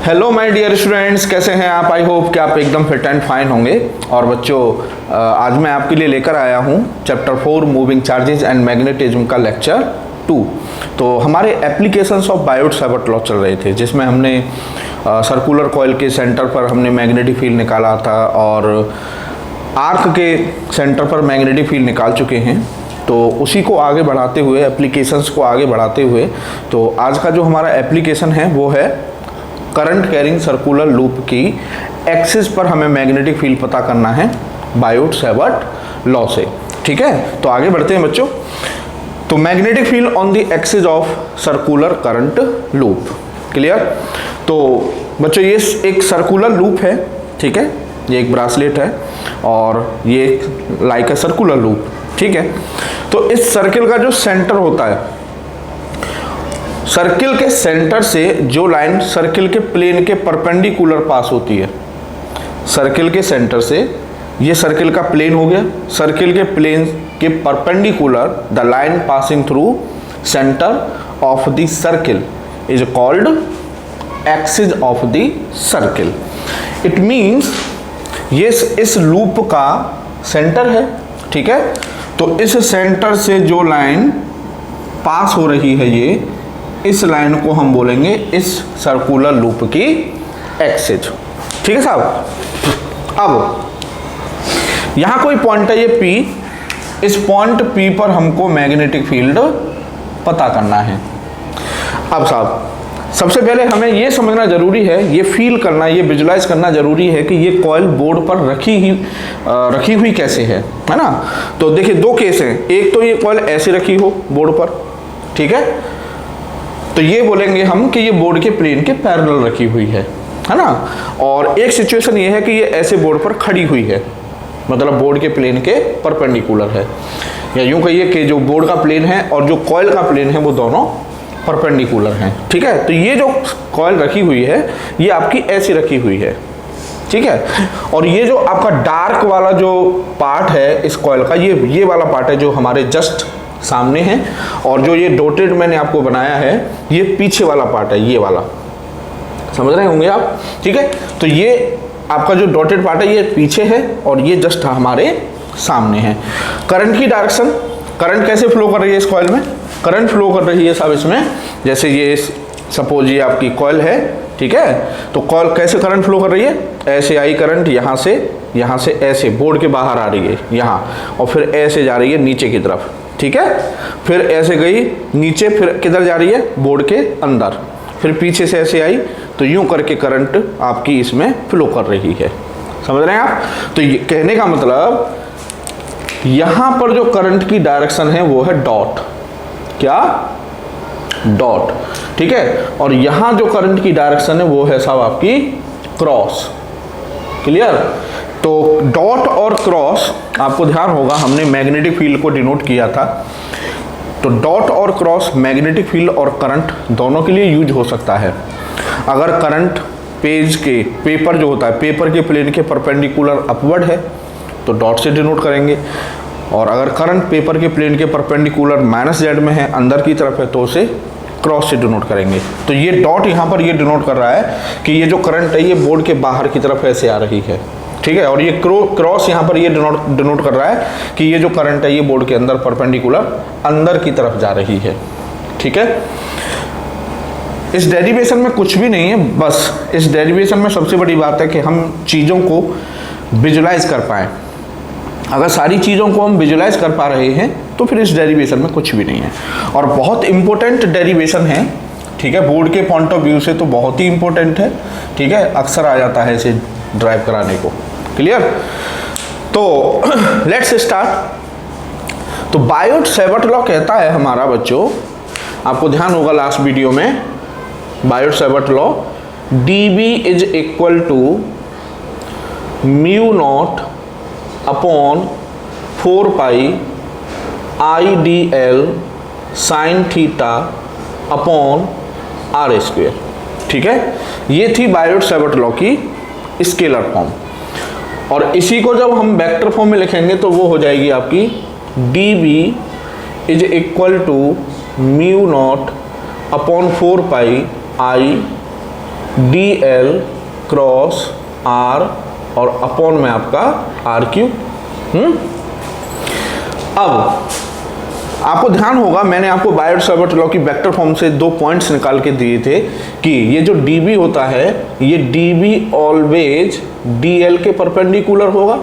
Hello my dear students, कैसे हैं आप। आई होप कि आप एकदम फिट एंड फाइन होंगे। और बच्चों, आज मैं आपके लिए लेकर आया हूं chapter 4 moving charges and magnetism का लेक्चर 2। तो हमारे एप्लीकेशंस ऑफ बायोट-सावर्ट लॉ चल रहे थे, जिसमें हमने सर्कुलर कॉइल के सेंटर पर हमने मैग्नेटिक फील्ड निकाला था और आर्क के सेंटर पर मैग्नेटिक फील्ड निकाल चुके हैं। तो उसी को आगे बढ़ाते हुए, एप्लीकेशंस को आगे बढ़ाते हुए, तो आज का जो हमारा एप्लीकेशन है वो है करंट कैरिंग सर्कुलर लूप की एक्सिस पर हमें मैग्नेटिक फील्ड पता करना है बायोट-सावर्ट लॉ से। ठीक है, तो आगे बढ़ते हैं बच्चों। तो magnetic field on the axis of circular current loop, clear. तो बच्चों, ये एक सर्कुलर लूप है, ठीक है, ये एक ब्रासलेट है और ये लाइक अ सर्कुलर लूप, ठीक है। तो इस सर्किल का जो सेंटर होता है, सर्किल के सेंटर से जो लाइन सर्किल के प्लेन के परपेंडिकुलर पास होती है, सर्किल के सेंटर से, ये सर्किल का प्लेन हो गया, सर्किल के प्लेन के perpendicular the line passing through centre of the circle is called axis of the circle. It means ये इस लूप का सेंटर है, ठीक है। तो इस सेंटर से जो लाइन पास हो रही है, ये इस लाइन को हम बोलेंगे इस सर्कुलर लूप की एक्सिस, ठीक है साहब। अब यहां कोई पॉइंट है ये P, इस पॉइंट P पर हमको मैग्नेटिक फील्ड पता करना है। अब साहब, सबसे पहले हमें ये समझना जरूरी है, ये फील करना, ये विजुलाइज करना जरूरी है कि ये कॉइल बोर्ड पर रखी हुई कैसे है ना। तो देखिए, दो केस हैं। एक तो ये कॉइल ऐसे रखी हो बोर्ड पर, ठीक है, तो ये बोलेंगे हम कि ये बोर्ड के प्लेन के पैरेलल रखी हुई है ना। और एक सिचुएशन ये है कि ये ऐसे बोर्ड पर खड़ी हुई है, मतलब बोर्ड के प्लेन के परपेंडिकुलर है, या यूं कहिए कि जो बोर्ड का प्लेन है और जो कॉइल का प्लेन है वो दोनों परपेंडिकुलर हैं, ठीक है। तो ये जो कॉइल रखी हुई है ये आपकी ऐसी रखी हुई है, ठीक है। और ये जो आपका डार्क वाला जो पार्ट है इस कॉइल का, ये वाला पार्ट है जो हमारे जस्ट सामने है, और जो ये डॉटेड मैंने आपको बनाया है ये पीछे वाला पार्ट है, ये वाला, समझ रहे होंगे आप, ठीक है। तो ये आपका जो डॉटेड पार्ट है ये पीछे है और ये जस्ट हमारे सामने है। करंट की डायरेक्शन, करंट कैसे फ्लो कर रही है इस कॉइल में, करंट फ्लो कर रही है साहब इसमें, जैसे ये सपोज ये आपकी कॉइल है, ठीक है। तो कॉइल कैसे करंट फ्लो कर रही है, ऐसे आई करंट यहाँ से ऐसे बोर्ड के बाहर आ रही है यहाँ, और फिर ऐसे जा रही है नीचे की तरफ, ठीक है। फिर ऐसे गई नीचे, फिर किधर जा रही है, बोर्ड के अंदर, फिर पीछे से ऐसे आई, तो यूं करके करंट आपकी इसमें फ्लो कर रही है, समझ रहे हैं आप। तो ये कहने का मतलब यहां पर जो करंट की डायरेक्शन है वो है डॉट, क्या, डॉट, ठीक है। और यहां जो करंट की डायरेक्शन है वो है साहब आपकी क्रॉस, क्लियर। तो डॉट और क्रॉस, आपको ध्यान होगा हमने मैग्नेटिक फील्ड को डिनोट किया था। तो डॉट और क्रॉस मैग्नेटिक फील्ड और करंट दोनों के लिए यूज हो सकता है। अगर करंट पेज के, पेपर जो होता है, पेपर के प्लेन के परपेंडिकुलर अपवर्ड है तो डॉट से डिनोट करेंगे, और अगर करंट पेपर के प्लेन के परपेंडिकुलर -z में है, अंदर की तरफ है, तो उसे क्रॉस से डिनोट करेंगे। तो ये डॉट यहाँ पर ये डिनोट कर रहा है कि ये जो करंट है ये बोर्ड के बाहर की तरफ ऐसे आ रही है, ठीक है। और ये क्रॉस यहाँ पर ये डिनोट कर रहा है कि ये जो करंट है ये बोर्ड के अंदर परपेंडिकुलर अंदर की तरफ जा रही है, ठीक है। इस डेरिवेशन में कुछ भी नहीं है, बस इस डेरिवेशन में सबसे बड़ी बात है कि हम चीज़ों को विजुलाइज कर पाएँ। अगर सारी चीज़ों को हम विजुलाइज कर पा रहे हैं तो फिर इस डेरिवेशन में कुछ भी नहीं है। और बहुत इंपॉर्टेंट डेरिवेशन है, ठीक है, बोर्ड के पॉइंट ऑफ व्यू से तो बहुत ही इंपॉर्टेंट है, ठीक है, अक्सर आ जाता है इसे ड्राइव कराने को, क्लियर। तो लेट्स स्टार्ट। तो बायोट-सावर्ट लॉ कहता है हमारा बच्चों, आपको ध्यान होगा लास्ट वीडियो में, Biot Savart law dB is equal to mu not upon 4 pi IDL sine theta upon R square, ठीक है। ये थी बायोट-सावर्ट लॉ की स्केलर फॉर्म, और इसी को जब हम वेक्टर फॉर्म में लिखेंगे तो वो हो जाएगी आपकी dB is equal to mu not upon 4 pi D L cross R और अपॉन में आपका आर क्यूब। अब आपको ध्यान होगा, मैंने आपको बायोट-सावर्ट लॉ की वेक्टर फॉर्म से 2 पॉइंट्स निकाल के दिए थे कि ये जो dB होता है, ये dB ऑलवेज dl के परपेंडिकुलर होगा,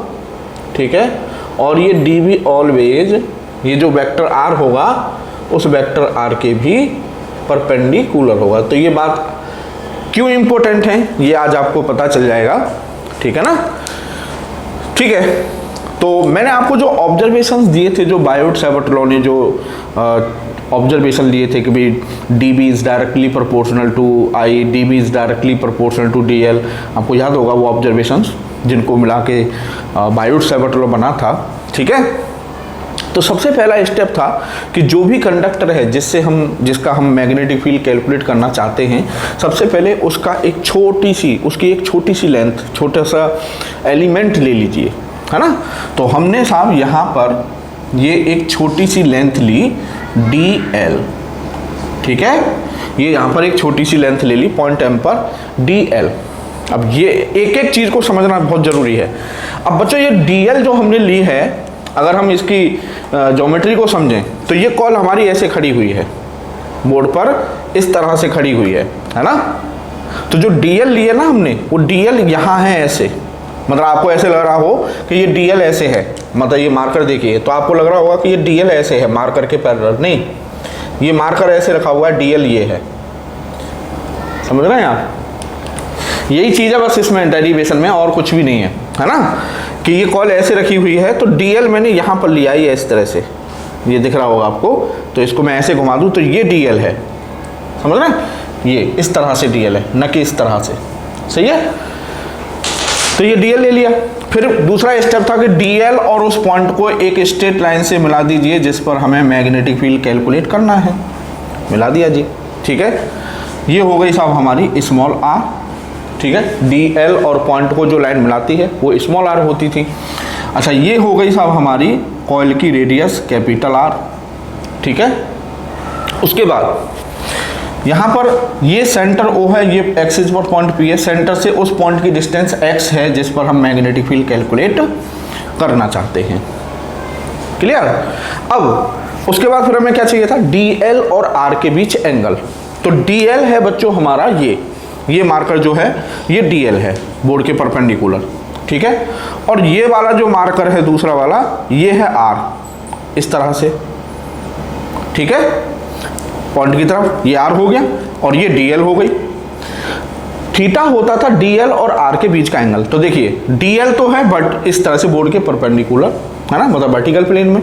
ठीक है, और ये dB ऑलवेज, ये जो वेक्टर r होगा उस वेक्टर r के भी परपेंडिकुलर होगा। तो ये बात क्यों इंपॉर्टेंट है ये आज आपको पता चल जाएगा, ठीक है ना। ठीक है, तो मैंने आपको जो ऑब्जर्वेशंस दिए थे, जो बायोट-सावर्ट लॉ ने जो ऑब्जर्वेशन दिए थे कि भाई dB is directly proportional to I, dB is directly proportional to dl, आपको याद होगा वो ऑब्जर्वेशंस जिनको मिला के बायोट-सावर्ट लॉ बना था, ठीक है। तो सबसे पहला स्टेप था कि जो भी कंडक्टर है जिसका हम मैग्नेटिक फील्ड कैलकुलेट करना चाहते हैं, सबसे पहले उसकी एक छोटी सी लेंथ, छोटा सा एलिमेंट ले लीजिए, है ना। तो हमने साहब यहाँ पर ये एक छोटी सी लेंथ ली dl, ठीक है, ये यहाँ पर एक छोटी सी लेंथ ले ली पॉइंट m पर dl। अब ये एक चीज़ को समझना बहुत ज़रूरी है। अब बच्चों ये dl जो हमने ली है, अगर हम इसकी ज्योमेट्री को समझें तो ये कॉल हमारी ऐसे खड़ी हुई है, बोर्ड पर इस तरह से खड़ी हुई है ना। तो जो dl लिए ना हमने, वो dl यहाँ है ऐसे, मतलब आपको ऐसे लग रहा हो कि ये dl ऐसे है, मतलब ये मार्कर देखिए तो आपको लग रहा होगा कि ये dl ऐसे है मार्कर के पैरेलल, नहीं, ये मार्कर ऐसे रखा हुआ है, dl ये है, समझ रहे हैं आप। यही चीज़ है बस इसमें डेरिवेशन में, और कुछ भी नहीं है ना, कि ये कॉल ऐसे रखी हुई है तो dl मैंने यहाँ पर लिया है इस तरह से, ये दिख रहा होगा आपको, तो इसको मैं ऐसे घुमा दूँ तो ये dl है, समझ रहे हैं, ये इस तरह से dl है, न कि इस तरह से, सही है। तो ये dl ले लिया। फिर दूसरा स्टेप था कि dl और उस पॉइंट को एक स्ट्रेट लाइन से मिला दीजिए जिस पर हमें मैग्नेटिक फील्ड कैलकुलेट करना है, मिला दिया जी, ठीक है। ये हो गई साहब हमारी स्मॉल r, ठीक है, dl और पॉइंट को जो लाइन मिलाती है वो स्मॉल r होती थी। अच्छा, ये हो गई साहब हमारी कॉइल की रेडियस कैपिटल R, ठीक है। उसके बाद यहाँ पर ये सेंटर O है, ये एक्सिस पर पॉइंट P है, सेंटर से उस पॉइंट की डिस्टेंस x है जिस पर हम मैग्नेटिक फील्ड कैलकुलेट करना चाहते हैं, क्लियर। अब उसके बाद फिर हमें क्या चाहिए था, dl और r के बीच एंगल। तो dl है बच्चों हमारा ये मार्कर जो है ये dl है बोर्ड के परपेंडिकुलर, ठीक है। और ये वाला जो मार्कर है दूसरा वाला ये है r, इस तरह से, ठीक है, पॉइंट की तरफ ये r हो गया और ये dl हो गई। थीटा होता था dl और r के बीच का एंगल। तो देखिए dl तो है बट इस तरह से बोर्ड के परपेंडिकुलर, है ना, मतलब वर्टिकल प्लेन में,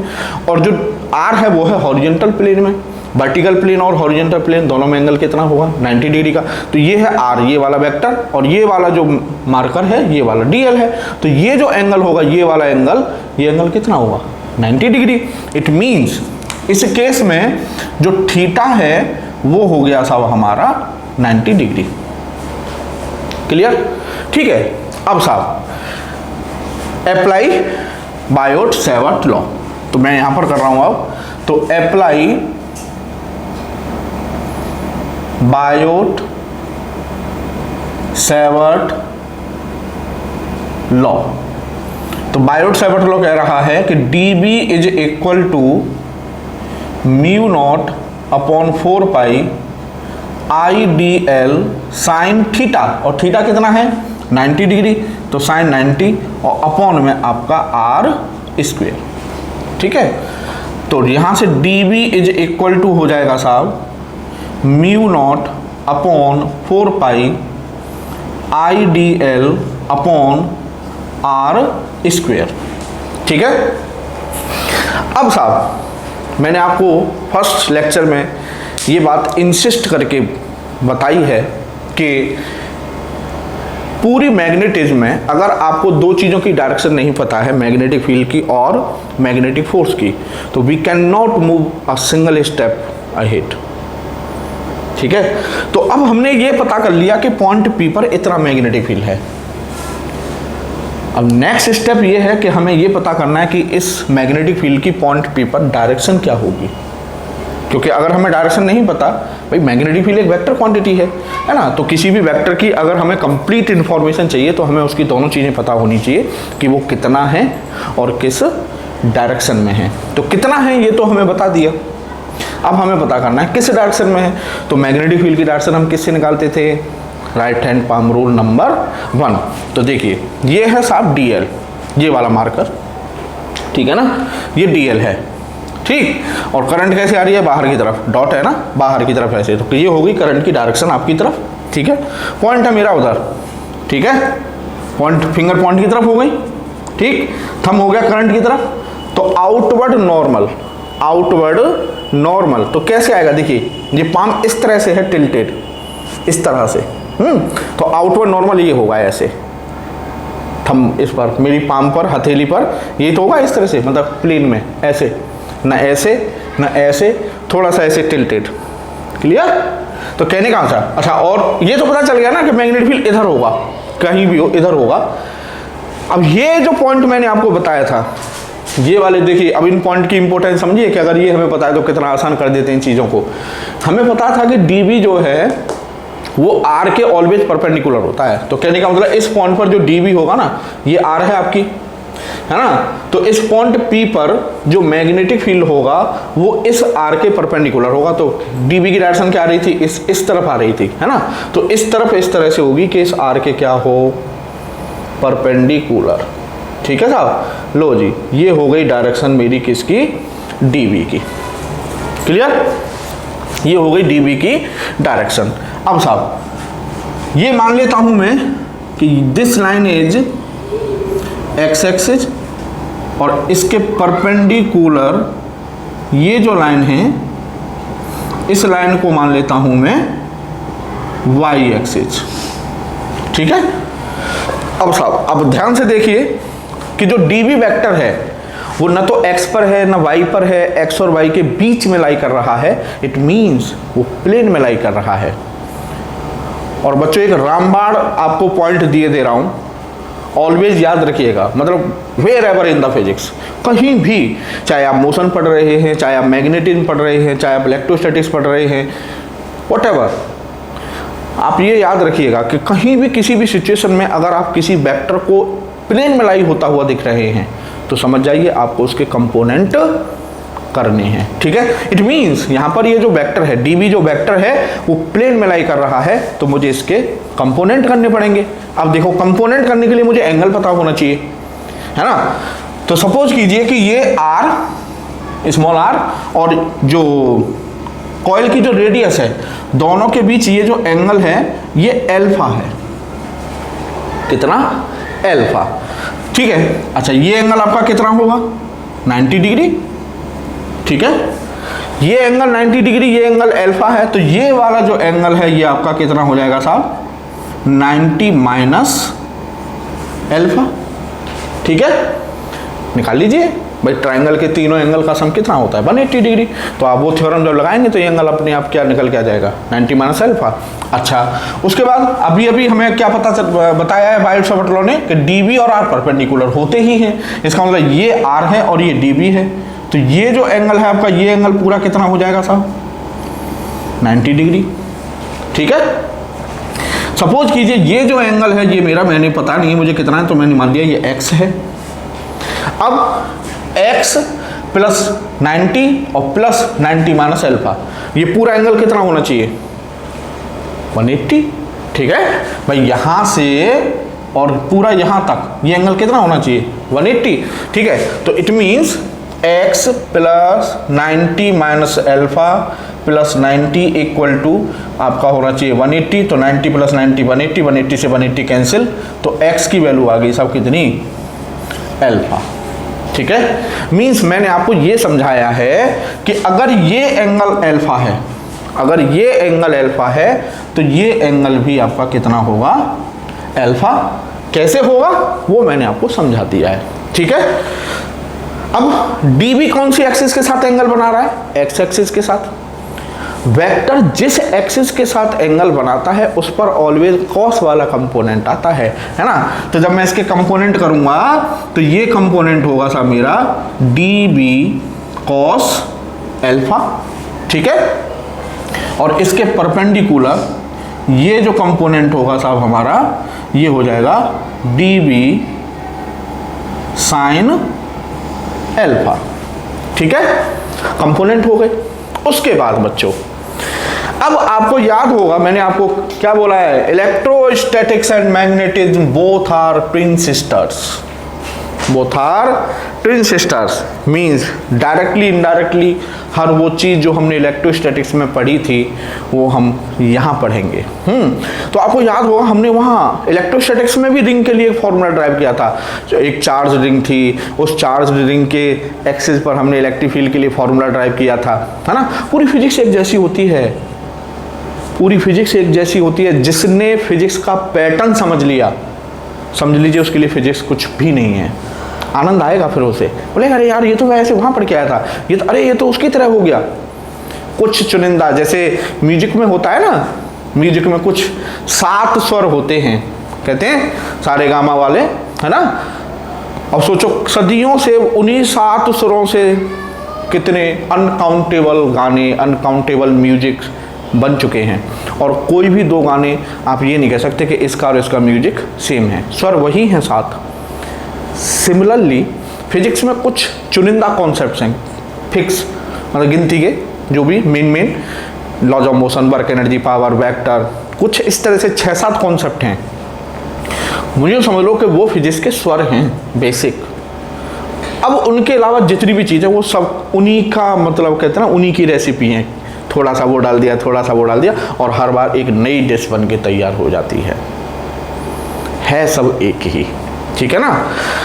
और जो r है वो है हॉरिजॉन्टल प्लेन में। वर्टिकल प्लेन और हॉरिजॉन्टल प्लेन दोनों में एंगल कितना होगा, 90 डिग्री का। तो ये है r, ये वाला वेक्टर, और ये वाला जो मार्कर है ये वाला dl है। तो ये जो एंगल होगा, ये वाला एंगल, ये एंगल कितना होगा, 90 डिग्री। इट मीन्स इस केस में जो थीटा है वो हो गया साहब हमारा 90 डिग्री, क्लियर, ठीक है। अब साहब अप्लाई बायोट-सावर्ट लॉ, तो मैं यहां पर कर रहा हूं अब, तो अप्लाई बायोट-सावर्ट लॉ। तो बायोट-सावर्ट लॉ कह रहा है कि dB is equal to mu not upon 4 pi IDL sine theta, और थीटा कितना है 90 डिग्री, तो साइन 90 और अपॉन में आपका r स्क्वेयर, ठीक है। तो यहां से dB इज इक्वल टू हो जाएगा साहब mu not upon 4 pi IDL upon r square, ठीक है। अब साहब मैंने आपको फर्स्ट लेक्चर में ये बात इंसिस्ट करके बताई है कि पूरी मैग्नेटिज्म में अगर आपको दो चीज़ों की डायरेक्शन नहीं पता है, मैग्नेटिक फील्ड की और मैग्नेटिक फोर्स की, तो we can not move a single step ahead, ठीक है। तो अब हमने ये पता कर लिया कि पॉइंट P पर इतना मैग्नेटिक फील्ड है। अब नेक्स्ट स्टेप ये है कि हमें ये पता करना है कि इस मैग्नेटिक फील्ड की पॉइंट P पर डायरेक्शन क्या होगी, क्योंकि अगर हमें डायरेक्शन नहीं पता, भाई मैग्नेटिक फील्ड एक वेक्टर क्वांटिटी है ना, तो किसी भी वेक्टर की अगर हमें कंप्लीट इन्फॉर्मेशन चाहिए तो हमें उसकी दोनों चीज़ें पता होनी चाहिए कि वो कितना है और किस डायरेक्शन में है। तो कितना है ये तो हमें बता दिया, अब हमें पता करना है किस डायरेक्शन में है। तो मैग्नेटिक फील्ड की डायरेक्शन हम किससे निकालते थे, right hand palm rule number 1। तो देखिए ये है साहब DL, ये वाला मार्कर, ठीक है ना, ये DL है, ठीक। और करंट कैसे आ रही है, बाहर की तरफ, डॉट है ना बाहर की तरफ ऐसे, तो ये होगी करंट की डायरेक्शन आपकी तरफ, ठीक है। पॉइंट है मेरा उधर, ठीक है, पॉइंट फिंगर पॉइंट की तरफ हो गई, ठीक। थंब हो गया करंट की तरफ, तो आउटवर्ड नॉर्मल, आउटवर्ड नॉर्मल तो कैसे आएगा, देखिए ये पाम इस तरह से है टिल्टेड, इस तरह से, तो आउटवर्ड नॉर्मल ये होगा ऐसे, थंब इस पर, मेरी पाम पर, हथेली पर, ये तो होगा इस तरह से, मतलब प्लेन में ऐसे, ना ऐसे ना ऐसे, थोड़ा सा ऐसे टिल्टेड, क्लियर। तो कहने का था, अच्छा और ये तो पता चल गया ना कि मैग्नेटिक फील्ड इधर होगा, कहीं भी हो इधर होगा। अब ये जो पॉइंट मैंने आपको बताया था, ये वाले देखिए, अब इन पॉइंट की इंपॉर्टेंस समझिए कि अगर ये हमें पता है तो कितना आसान कर देते हैं इन चीज़ों को। हमें पता था कि DB जो है वो R के ऑलवेज परपेंडिकुलर होता है, तो कहने का मतलब इस पॉइंट पर जो DB होगा ना, ये R है आपकी, है ना, तो इस पॉइंट P पर जो मैग्नेटिक फील्ड होगा वो इस R के परपेंडिकुलर होगा। तो DB की डायरेक्शन क्या आ रही थी, इस तरफ आ रही थी, है ना, तो इस तरफ इस तरह से होगी कि इस R के क्या हो, परपेंडिकुलर, ठीक है साहब। लो जी, ये हो गई डायरेक्शन मेरी किसकी, DB की, क्लियर, ये हो गई DB की डायरेक्शन। अब साहब ये मान लेता हूं मैं कि this line is x axis और इसके परपेंडिकुलर ये जो लाइन है, इस लाइन को मान लेता हूं मैं y एक्सिस, ठीक है। अब साहब अब ध्यान से देखिए कि जो DB वेक्टर है वो न तो x पर है न y पर है, x और y के बीच में लाई कर रहा है, इट मीन्स वो प्लेन में लाई कर रहा है। और बच्चों एक रामबाण आपको पॉइंट दिए दे रहा हूं, ऑलवेज याद रखिएगा, मतलब wherever in the physics, कहीं भी, चाहे आप मोशन पढ़ रहे हैं, चाहे आप मैग्नेटिज्म पढ़ रहे हैं, चाहे आप इलेक्ट्रोस्टैटिक्स पढ़ रहे हैं, व्हाटएवर, आप ये याद रखिएगा कि कहीं भी किसी भी सिचुएशन में अगर आप किसी वेक्टर को प्लेन में लाई होता हुआ दिख रहे हैं तो समझ जाइए आपको उसके कंपोनेंट करने हैं, ठीक है। इट मीन्स यहाँ पर ये जो वेक्टर है, DB जो वेक्टर है वो प्लेन में लाई कर रहा है, तो मुझे इसके कंपोनेंट करने पड़ेंगे। अब देखो कंपोनेंट करने के लिए मुझे एंगल पता होना चाहिए, है ना। तो सपोज कीजिए कि ये R, स्मॉल r, और जो कॉइल की जो रेडियस है, दोनों के बीच ये जो एंगल है ये अल्फा है, कितना, अल्फा, ठीक है। अच्छा ये एंगल आपका कितना होगा, 90 डिग्री, ठीक है। ये एंगल 90 डिग्री, ये एंगल अल्फा है, तो ये वाला जो एंगल है ये आपका कितना हो जाएगा साहब, 90 माइनस अल्फा, ठीक है। निकाल लीजिए भाई, ट्राइंगल के तीनों एंगल का सम कितना होता है, 180 डिग्री। तो आप वो थ्योरम जब लगाएंगे तो ये एंगल अपने आप क्या निकल के आ जाएगा, 90 माइनस अल्फा। अच्छा उसके बाद अभी हमें क्या बताया है बायोट सावर्ट ने कि DB और R परपेंडिकुलर होते ही हैं, इसका मतलब ये R है और ये DB है, तो ये जो एंगल है आपका, ये एंगल पूरा कितना हो जाएगा साहब, 90 डिग्री, ठीक है। सपोज कीजिए ये जो एंगल है ये मेरा, मैंने पता नहीं मुझे कितना है, तो मैंने मान लिया ये x है। अब x प्लस 90 और प्लस 90 माइनस अल्फा, ये पूरा एंगल कितना होना चाहिए, 180, ठीक है भाई। यहां से और पूरा यहां तक ये एंगल कितना होना चाहिए, 180, ठीक है। तो it means x plus 90 minus alpha plus 90 equal to आपका होना चाहिए 180। तो 90 प्लस 90 180, 180 से 180 कैंसिल, तो x की वैल्यू आ गई साहब कितनी, अल्फा, ठीक है। मींस मैंने आपको ये समझाया है कि अगर ये एंगल अल्फा है, अगर ये एंगल अल्फा है तो ये एंगल भी आपका कितना होगा, अल्फा। कैसे होगा वो मैंने आपको समझा दिया है, ठीक है। अब DB कौन सी एक्सिस के साथ एंगल बना रहा है, x एक्सिस के साथ। वेक्टर जिस एक्सिस के साथ एंगल बनाता है उस पर ऑलवेज कॉस वाला कंपोनेंट आता है ना। तो जब मैं इसके कंपोनेंट करूंगा तो ये कंपोनेंट होगा साहब मेरा DB कॉस अल्फा, ठीक है। और इसके परपेंडिकुलर ये जो कंपोनेंट होगा साहब हमारा, ये हो जाएगा dB साइन अल्फा, ठीक है। कंपोनेंट हो गए। उसके बाद बच्चों, अब आपको याद होगा मैंने आपको क्या बोला है, electrostatics and magnetism both are twin sisters. Both are twin sisters means directly indirectly हर वो चीज़ जो हमने इलेक्ट्रोस्टैटिक्स में पढ़ी थी वो हम यहाँ पढ़ेंगे। तो आपको याद होगा हमने वहाँ इलेक्ट्रोस्टैटिक्स में भी रिंग के लिए एक फॉर्मूला ड्राइव किया था। जो एक चार्ज रिंग थी, उस चार्ज रिंग के एक्सिस पर हमने इलेक्ट्रिक फील्ड के लिए फॉर्मूला ड्राइव किया था, है ना। पूरी फिजिक्स एक जैसी होती है, पूरी फिजिक्स एक जैसी होती है। जिसने फिजिक्स का पैटर्न समझ लिया, समझ लीजिए उसके लिए फिजिक्स कुछ भी नहीं है। आनंद आएगा फिर उसे, बोले अरे यार ये तो मैं ऐसे वहाँ पढ़ के आया था, ये तो अरे ये तो उसकी तरह हो गया। कुछ चुनिंदा, जैसे म्यूजिक में होता है ना, म्यूजिक में कुछ 7 स्वर होते हैं, कहते हैं सारे गामा वाले, है ना। अब सोचो सदियों से उन्हीं 7 स्वरों से कितने अनकाउंटेबल गाने, अनकाउंटेबल म्यूजिक बन चुके हैं, और कोई भी 2 गाने आप ये नहीं कह सकते कि इसका और इसका म्यूजिक सेम है, स्वर वही हैं 7। सिमिलरली फिजिक्स में कुछ चुनिंदा कॉन्सेप्ट्स हैं फिक्स, मतलब गिनती के जो भी main laws of motion, work energy, power, vector, कुछ इस तरह से 6-7 कॉन्सेप्ट हैं। मुझे समझ लो कि वो फिजिक्स के स्वर हैं बेसिक। अब उनके अलावा जितनी भी चीज़ें वो सब उन्हीं का, मतलब कहते हैं ना, उन्हीं की रेसिपी हैं। थोड़ा सा वो डाल दिया, थोड़ा सा वो डाल दिया, और हर बार एक नई डिश बन के तैयार हो जाती है सब एक ही, ठीक है ना।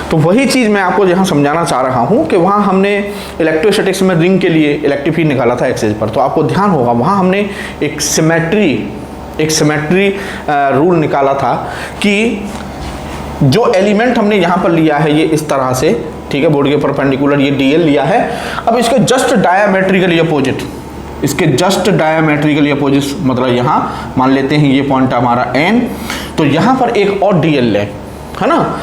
तो वही चीज़ मैं आपको यहाँ समझाना चाह रहा हूँ कि वहाँ हमने इलेक्ट्रोस्टैटिक्स में रिंग के लिए इलेक्ट्रिक फील्ड निकाला था एक्सिस पर, तो आपको ध्यान होगा वहाँ हमने एक सिमेट्री रूल निकाला था कि जो एलिमेंट हमने यहाँ पर लिया है ये इस तरह से, ठीक है, बोर्ड के परपेंडिकुलर ये dl लिया है। अब इसके जस्ट डायमेट्रिकली अपोजिट, इसके जस्ट डायमेट्रिकली अपोजिट, मतलब यहाँ मान लेते हैं ये पॉइंट हमारा n, तो यहाँ पर एक और dl है ना।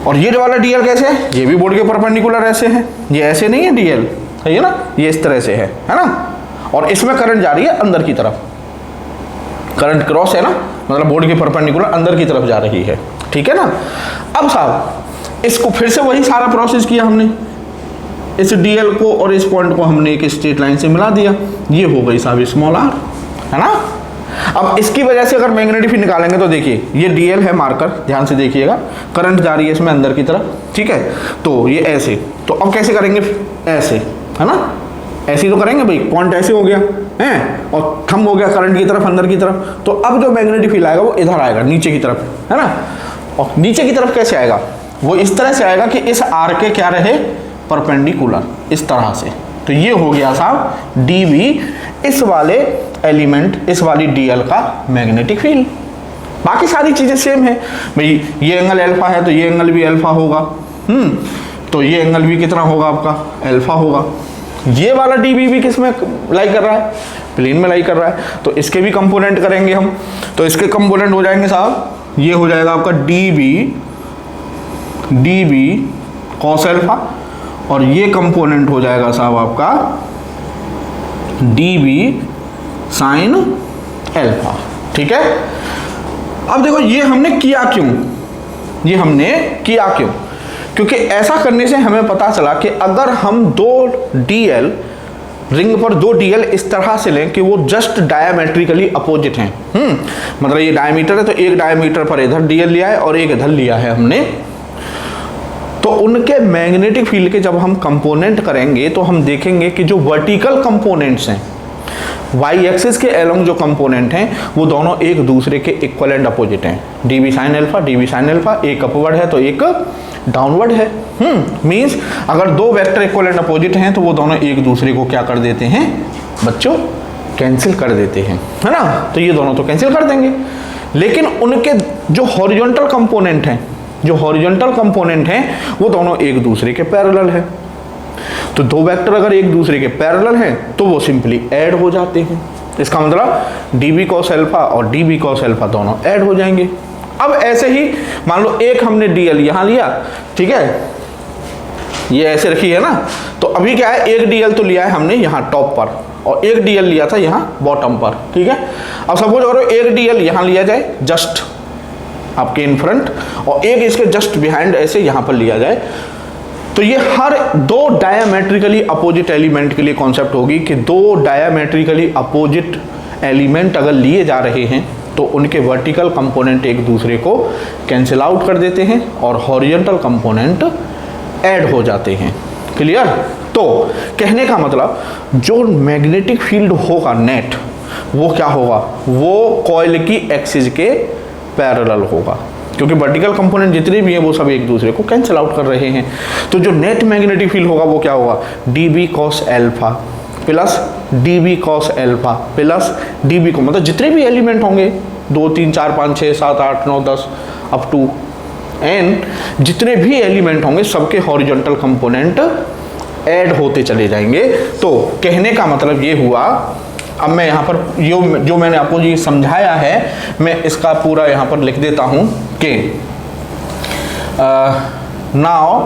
और ये वाला dl कैसे है, ये भी बोर्ड के परपेंडिकुलर ऐसे है, ये ऐसे नहीं है dl, है ना, ये इस तरह से है ना। और इसमें करंट जा रही है अंदर की तरफ, करंट क्रॉस है ना, मतलब बोर्ड के परपेंडिकुलर अंदर की तरफ जा रही है, ठीक है ना। अब साहब इसको फिर से वही सारा प्रोसेस किया हमने, इस dl को और इस पॉइंट को हमने एक स्ट्रेट लाइन से मिला दिया, ये हो गई साहब स्मॉल r, है ना। अब इसकी वजह से अगर मैग्नेटिक फील्ड निकालेंगे तो देखिए ये dl है मार्कर, ध्यान से देखिएगा, करंट जा रही है इसमें अंदर की तरफ, ठीक है। तो ये ऐसे, तो अब कैसे करेंगे, ऐसे, है ना, ऐसे ही तो करेंगे भाई, पॉइंट ऐसे हो गया है और थंब हो गया करंट की तरफ अंदर की तरफ। तो अब जो मैग्नेटिक फील्ड आएगा वो इधर आएगा नीचे की तरफ, है ना। और नीचे की तरफ कैसे आएगा, वो इस तरह से आएगा कि इस आर के क्या रहे, परपेंडिकुलर, इस तरह से। तो ये हो गया साहब dV, इस वाले एलिमेंट, इस वाली dl का मैग्नेटिक फील्ड। बाकी सारी चीज़ें सेम है भाई, ये एंगल अल्फा है तो ये एंगल भी अल्फा होगा, तो ये एंगल भी कितना होगा आपका, अल्फा होगा। ये वाला dV भी किस में लाई कर रहा है, प्लेन में लाई कर रहा है, तो इसके भी कंपोनेंट करेंगे हम। तो इसके कंपोनेंट हो जाएंगे साहब, ये हो जाएगा आपका dV cos अल्फा, और ये कंपोनेंट हो जाएगा साहब आपका dV साइन अल्फा, ठीक है। अब देखो ये हमने किया क्यों, ये हमने किया क्यों, क्योंकि ऐसा करने से हमें पता चला कि अगर हम 2 dl रिंग पर 2 dl इस तरह से लें कि वो जस्ट डायमेट्रिकली अपोजिट हैं, मतलब ये डायमीटर है तो एक डायमीटर पर इधर dl लिया है और एक इधर लिया है हमने, तो उनके मैग्नेटिक फील्ड के जब हम कंपोनेंट करेंगे तो हम देखेंगे कि जो वर्टिकल कंपोनेंट्स हैं, वाई एक्सिस के एलोंग जो कंपोनेंट हैं वो दोनों एक दूसरे के इक्वलेंट अपोजिट हैं। dV साइन अल्फा, एक अपवर्ड है तो एक डाउनवर्ड है। मींस अगर 2 वेक्टर इक्वलेंट अपोजिट हैं तो वो दोनों एक दूसरे को क्या कर देते हैं बच्चों, कैंसिल कर देते हैं, है ना। तो ये दोनों तो कैंसिल कर देंगे, लेकिन उनके जो हॉरिजॉन्टल कंपोनेंट हैं, वो दोनों एक दूसरे के पैरेलल है। तो 2 वेक्टर अगर एक दूसरे के पैरेलल हैं तो वो सिंपली ऐड हो जाते हैं। इसका मतलब dV cos अल्फा और dV cos अल्फा दोनों ऐड हो जाएंगे। अब ऐसे ही मान लो एक हमने dl यहाँ लिया, ठीक है, ये ऐसे रखी है ना, तो अभी क्या है, एक dl तो लिया है हमने यहाँ टॉप पर, और एक डीएल लिया था यहाँ बॉटम पर, ठीक है। अब सपोज करो एक डीएल यहाँ लिया जाए जस्ट आपके इन फ्रंट और एक इसके जस्ट बिहाइंड ऐसे यहाँ पर लिया जाए, तो ये हर दो डायमेट्रिकली अपोजिट एलिमेंट के लिए कॉन्सेप्ट होगी कि दो डायमेट्रिकली अपोजिट एलिमेंट अगर लिए जा रहे हैं तो उनके वर्टिकल कंपोनेंट एक दूसरे को कैंसिल आउट कर देते हैं और हॉरिजॉन्टल कंपोनेंट ऐड हो जाते हैं। क्लियर? तो कहने का मतलब जो मैग्नेटिक फील्ड होगा नेट, वो क्या होगा, वो कॉइल की एक्सिस के पैरेलल होगा, क्योंकि वर्टिकल कंपोनेंट जितने भी हैं वो सब एक दूसरे को कैंसिल आउट कर रहे हैं। तो जो नेट मैग्नेटिक फील्ड होगा वो क्या होगा, dB cos alpha plus dB cos alpha plus dB को, मतलब जितने भी एलिमेंट होंगे 2 3 4 5 6 7 8 9 10 अप टू n, जितने भी एलिमेंट होंगे सबके हॉरिजॉन्टल कंपोनेंट ऐड होते चले जाएंगे। तो कहने का मतलब ये हुआ, अब मैं यहाँ पर जो मैंने आपको ये समझाया है मैं इसका पूरा यहाँ पर लिख देता हूँ कि now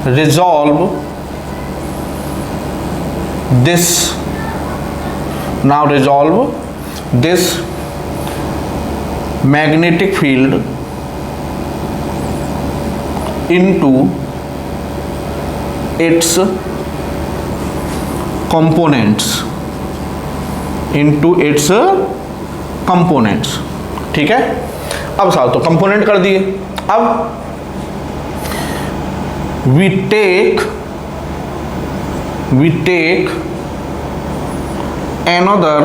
resolve this magnetic field into its components, ठीक है। अब साहब तो कंपोनेंट कर दिए, अब we take another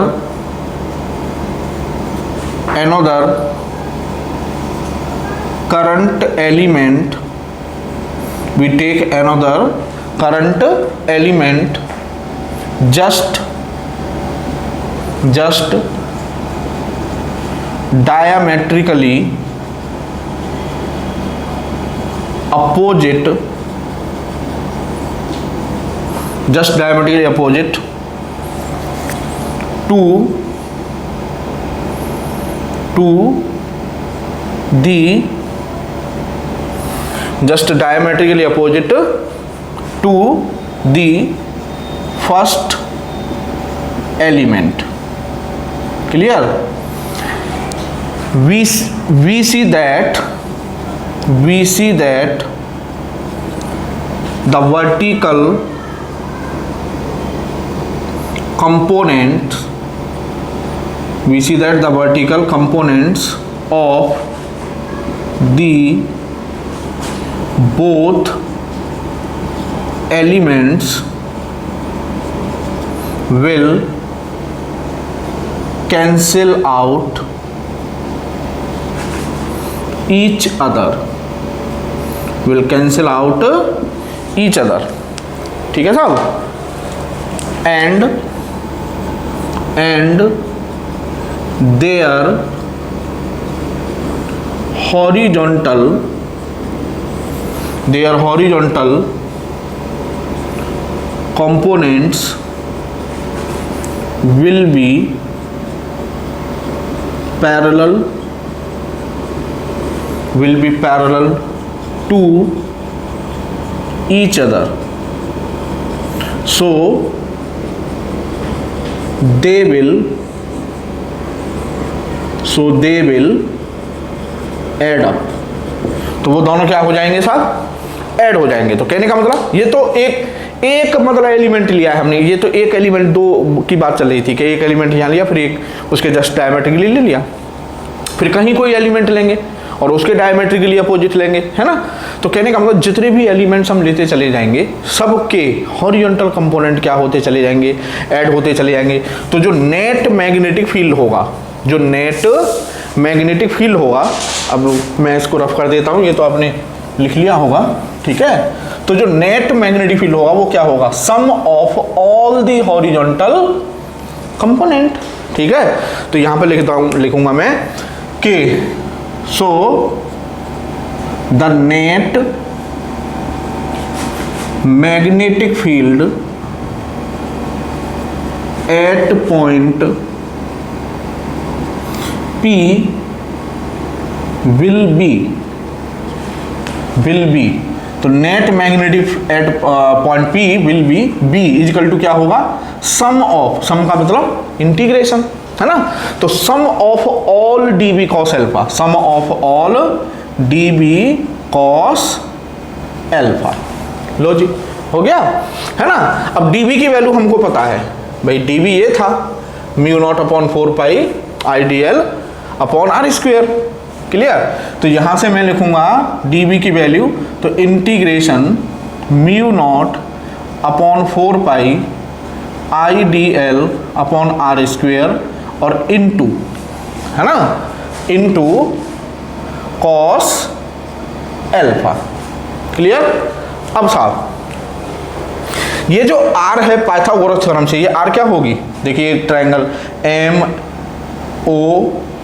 current element, just diametrically opposite to the first element. Clear? We see that the vertical components of the both elements will cancel out each other, ठीक है साहब, and their horizontal components will be parallel to each other, so they will add up। तो वो दोनों क्या हो जाएंगे साहब, ऐड हो जाएंगे। तो कहने का मतलब ये तो एक मतलब एलिमेंट लिया है हमने, ये तो एक एलिमेंट दो की बात चल रही थी कि एक एलिमेंट यहाँ लिया, फिर एक उसके जस्ट डायमेट्रिकली ले लिया, फिर कहीं कोई एलिमेंट लेंगे और उसके डायमेट्रिकली अपोजिट लेंगे, है ना। तो कहने का मतलब जितने भी एलिमेंट्स हम लेते चले जाएंगे सबके हॉरिजॉन्टल कंपोनेंट क्या होते चले जाएंगे, ऐड होते चले जाएंगे। तो जो नेट मैग्नेटिक फील्ड होगा, अब मैं इसको रफ कर देता हूँ, ये तो आपने लिख लिया होगा, ठीक है। तो जो नेट मैग्नेटिक फील्ड होगा वो क्या होगा, sum of all the horizontal component, ठीक है। तो यहाँ पे लिखूंगा मैं कि so the net magnetic field at point P will be तो net magnetic at point P will be B is equal to क्या होगा, सम ऑफ, सम का मतलब इंटीग्रेशन, है ना। तो sum of all dB cos alpha, sum of all dB cos alpha, लो जी हो गया, है ना। अब dB की वैल्यू हमको पता है भाई, dB ये था mu not upon 4 pi IDL upon R square, clear. तो यहां से मैं लिखूंगा dB की वैल्यू, तो integration mu not upon 4 pi IDL upon R square और इनटू, है ना, इनटू कॉस अल्फा, क्लियर। अब साहब ये जो R है पाइथागोरस थ्योरम से, ये R क्या होगी, देखिए ट्रायंगल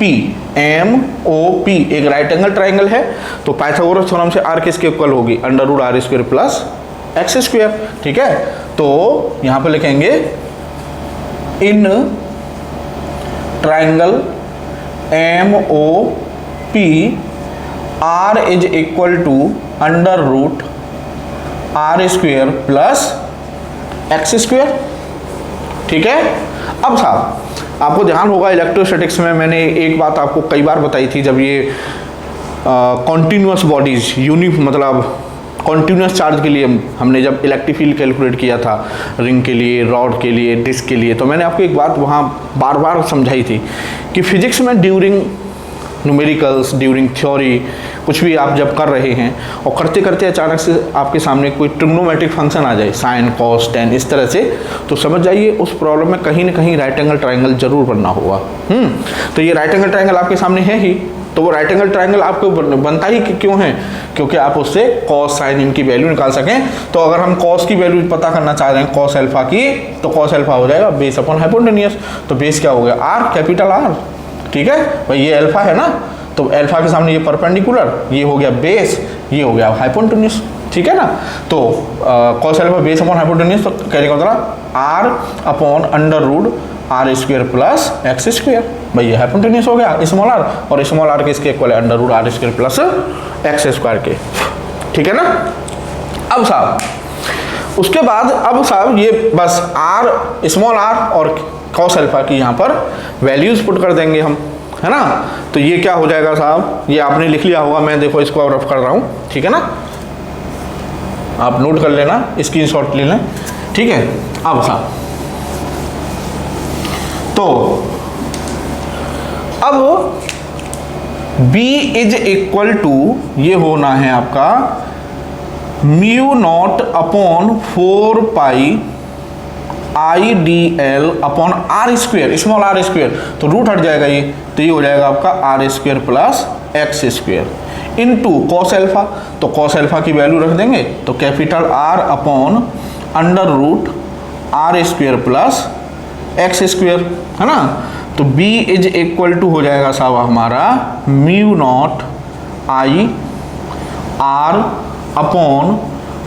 MOP एक राइट एंगल ट्रायंगल है, तो पाइथागोरस थ्योरम से R किसके इक्वल होगी, under root R square plus x square, ठीक है। तो यहां पे लिखेंगे in triangle MOP R is equal to under root R square plus x square, ठीक है। अब साहब आपको ध्यान होगा इलेक्ट्रोस्टैटिक्स में मैंने एक बात आपको कई बार बताई थी, जब ये कॉन्टिन्यूअस बॉडीज मतलब कॉन्टिन्यूअस चार्ज के लिए हमने जब इलेक्ट्रिक फील्ड कैलकुलेट किया था, रिंग के लिए, रॉड के लिए, डिस्क के लिए, तो मैंने आपको एक बात वहाँ बार बार समझाई थी कि फिजिक्स में ड्यूरिंग न्यूमेरिकल्स, ड्यूरिंग थ्योरी, कुछ भी आप जब कर रहे हैं और करते करते अचानक से आपके सामने कोई ट्रिग्नोमेट्रिक फंक्शन आ जाए, साइन कॉस टेन इस तरह से, तो समझ जाइए उस प्रॉब्लम में कहीं ना कहीं राइट एंगल ट्रायंगल जरूर बनना होगा। तो ये राइट एंगल ट्रायंगल आपके सामने है ही, तो वो राइट एंगल ट्रायंगल आपको बनता ही क्यों है, क्योंकि आप उससे कॉस साइन इनकी वैल्यू निकाल सकें। तो अगर हम कॉस की वैल्यू पता करना चाह रहे हैं कॉस अल्फा की, तो कॉस अल्फा हो जाएगा बेस अपॉन हाइपोटेन्यूज, तो बेस क्या हो गया, R, कैपिटल R, ठीक है भाई, ये अल्फा है ना, तो अल्फा के सामने ये परपेंडिकुलर, ये हो गया बेस, ये हो गया हाइपोटेन्यूज, ठीक है ना। तो cos alpha base upon hypotenuse, तो कहने का मतलब R upon under root R square plus x square, भाई ये हाइपोटेन्यूज हो गया स्मॉल r, और स्मॉल r किसके इक्वल है, under root R square plus x square के, ठीक है ना। अब साहब उसके बाद अब साहब ये बस R स्मॉल r और कॉस अल्फा की यहाँ पर वैल्यूज पुट कर देंगे हम, है ना। तो ये क्या हो जाएगा साहब, ये आपने लिख लिया होगा, मैं देखो इसको रफ कर रहा हूँ, ठीक है ना, आप नोट कर लेना, स्क्रीनशॉट ले लें, ठीक है। अब साहब तो अब B इज इक्वल टू ये होना है आपका mu not upon 4 pi IDL upon R square, small R square, तो रूट हट जाएगा ये, तो ये हो जाएगा आपका R square plus x square into cos alpha, तो कॉस अल्फा की वैल्यू रख देंगे, तो capital R upon under root R square plus x square, है ना। तो B इज इक्वल टू हो जाएगा साहब हमारा mu not I R upon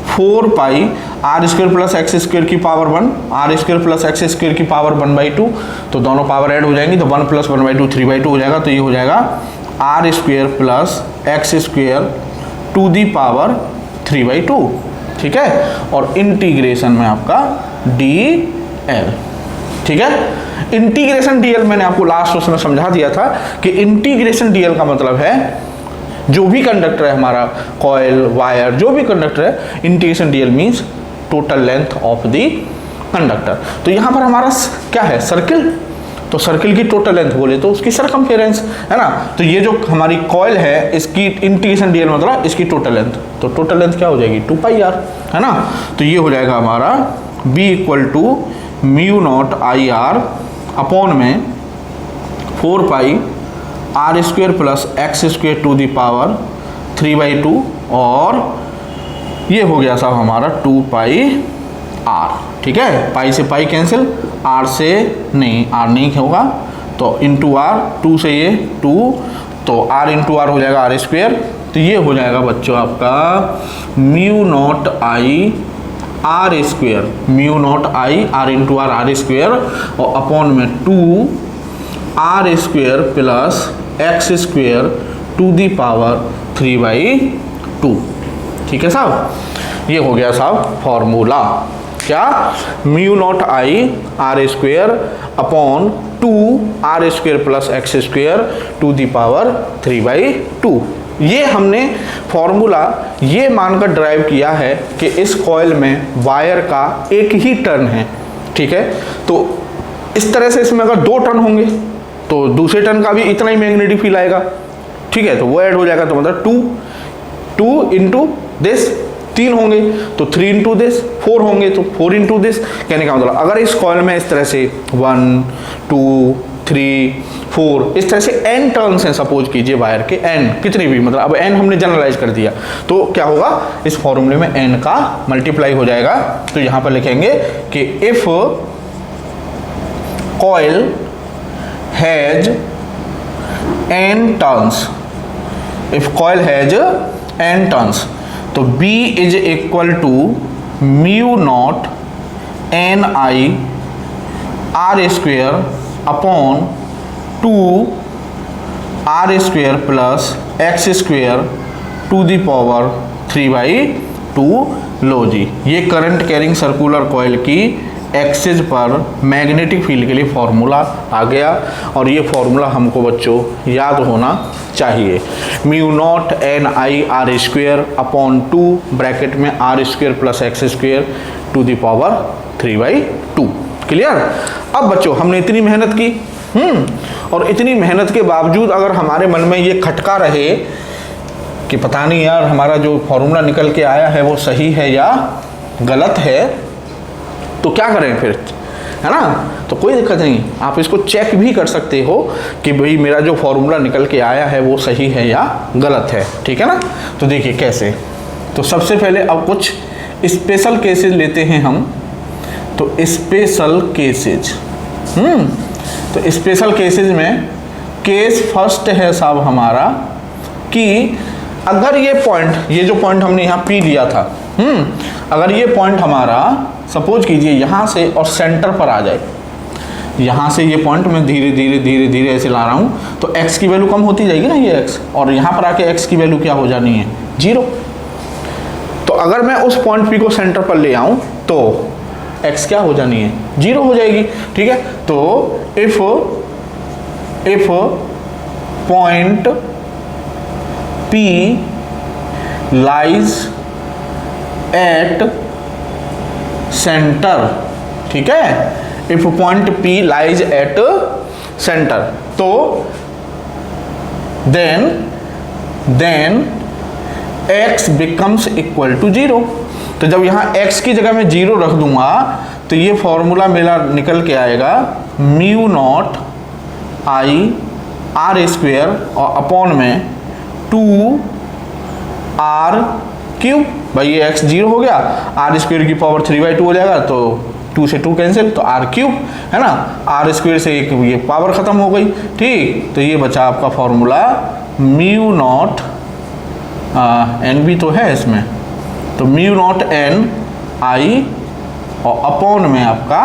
4 pi R square plus x square की power 1, R square plus x square की power 1/2, तो दोनों पावर ऐड हो जाएंगी, तो 1 प्लस 1/2 3/2 हो जाएगा, तो ये हो जाएगा R square plus x square to the power 3/2, ठीक है। और इंटीग्रेशन में आपका DL, ठीक है। इंटीग्रेशन DL मैंने आपको लास्ट उसमें समझा दिया था कि इंटीग्रेशन DL का मतलब है जो भी कंडक्टर है हमारा, कॉइल, वायर, जो भी कंडक्टर है, integration DL means total length of the conductor. तो यहाँ पर हमारा क्या है, सर्किल, तो सर्किल की टोटल लेंथ बोले तो उसकी सरकमफेरेंस, है ना। तो ये जो हमारी कॉइल है इसकी इंटीग्रेशन DL मतलब इसकी टोटल लेंथ, तो टोटल लेंथ क्या हो जाएगी 2πr, है ना। तो ये हो जाएगा हमारा B equal to mu not IR upon में 4 pi R square plus x square to the power 3/2, और ये हो गया साहब हमारा 2πr, ठीक है। पाई से पाई कैंसिल, R से नहीं, R नहीं होगा, तो इंटू R, 2 से ये 2, तो R इंटू R हो जाएगा R स्क्वेयर, तो ये हो जाएगा बच्चों आपका mu not I R square, mu not I R into R square, और अपॉन में 2R square plus x square to the power 3/2, ठीक है साहब, ये हो गया साहब फॉर्मूला। क्या? Mu not I R square upon 2 R square plus x square to the power 3/2। ये हमने फॉर्मूला ये मानकर ड्राइव किया है कि इस कॉइल में वायर का एक ही टर्न है, ठीक है। तो इस तरह से इसमें अगर 2 टर्न होंगे तो दूसरे टर्न का भी इतना ही मैग्नेटिक फील्ड आएगा, ठीक है। तो वो ऐड हो जाएगा, तो मतलब 2 इंटू दिस, 3 होंगे तो 3 इंटू दिस, 4 होंगे तो 4 इंटू दिस। कहने का मतलब अगर इस कॉइल में इस तरह से 1 2 3 4 इस तरह से n टर्न्स हैं, सपोज कीजिए वायर के n कितने भी, मतलब अब n हमने जनरलाइज कर दिया, तो क्या होगा इस फॉर्मूले में n का मल्टीप्लाई हो जाएगा। तो यहां पर लिखेंगे कि if coil has n turns, if coil has n turns, तो B is equal to mu not an I R square upon 2 R square plus x square to the power 3/2। लो जी, ये करंट कैरिंग सर्कुलर कॉइल की axis पर magnetic field के लिए formula आ गया। और ये फॉर्मूला हमको बच्चों याद होना चाहिए। Mu not an I R square upon 2 bracket में R square plus x square to the power 3/2। Clear? अब बच्चों हमने इतनी मेहनत की, और इतनी मेहनत के बावजूद अगर हमारे मन में ये खटका रहे कि पता नहीं यार हमारा जो फॉर्मूला निकल के आया है वो सही है या गलत है, तो क्या करें फिर, है ना। तो कोई दिक्कत नहीं, आप इसको चेक भी कर सकते हो कि भाई मेरा जो फॉर्मूला निकल के आया है वो सही है या गलत है, ठीक है ना। तो देखिए कैसे, तो सबसे पहले अब कुछ स्पेशल केसेस लेते हैं हम। तो स्पेशल केसेज, तो स्पेशल केसेज में केस फर्स्ट है साहब हमारा कि अगर ये पॉइंट, ये जो पॉइंट हमने यहाँ पी लिया था, अगर ये पॉइंट हमारा सपोज कीजिए यहाँ से और सेंटर पर आ जाए, यहाँ से ये पॉइंट मैं धीरे धीरे धीरे धीरे ऐसे ला रहा हूँ, तो x की वैल्यू कम होती जाएगी ना ये x, और यहाँ पर आके x की वैल्यू क्या हो जानी है 0। तो अगर मैं उस पॉइंट P को सेंटर पर ले आऊँ तो x क्या हो जानी है 0 हो जाएगी, ठीक है। तो if point P lies at centre, ठीक है, if point P lies at centre, तो then x becomes equal to 0। तो जब यहाँ x की जगह मैं 0 रख दूंगा तो ये फॉर्मूला मेरा निकल के आएगा mu not I R square और अपॉन में 2 आर क्यूब, भाई ये x 0 हो गया, आर स्क्वेयर की पावर 3/2 हो जाएगा, तो 2 से 2 कैंसिल, तो आर क्यूब, है ना, आर स्क्वेयर से एक ये पावर खत्म हो गई, ठीक। तो ये बचा आपका फॉर्मूला म्यू नॉट एन भी तो है इसमें, तो म्यू नॉट एन आई और अपॉन में आपका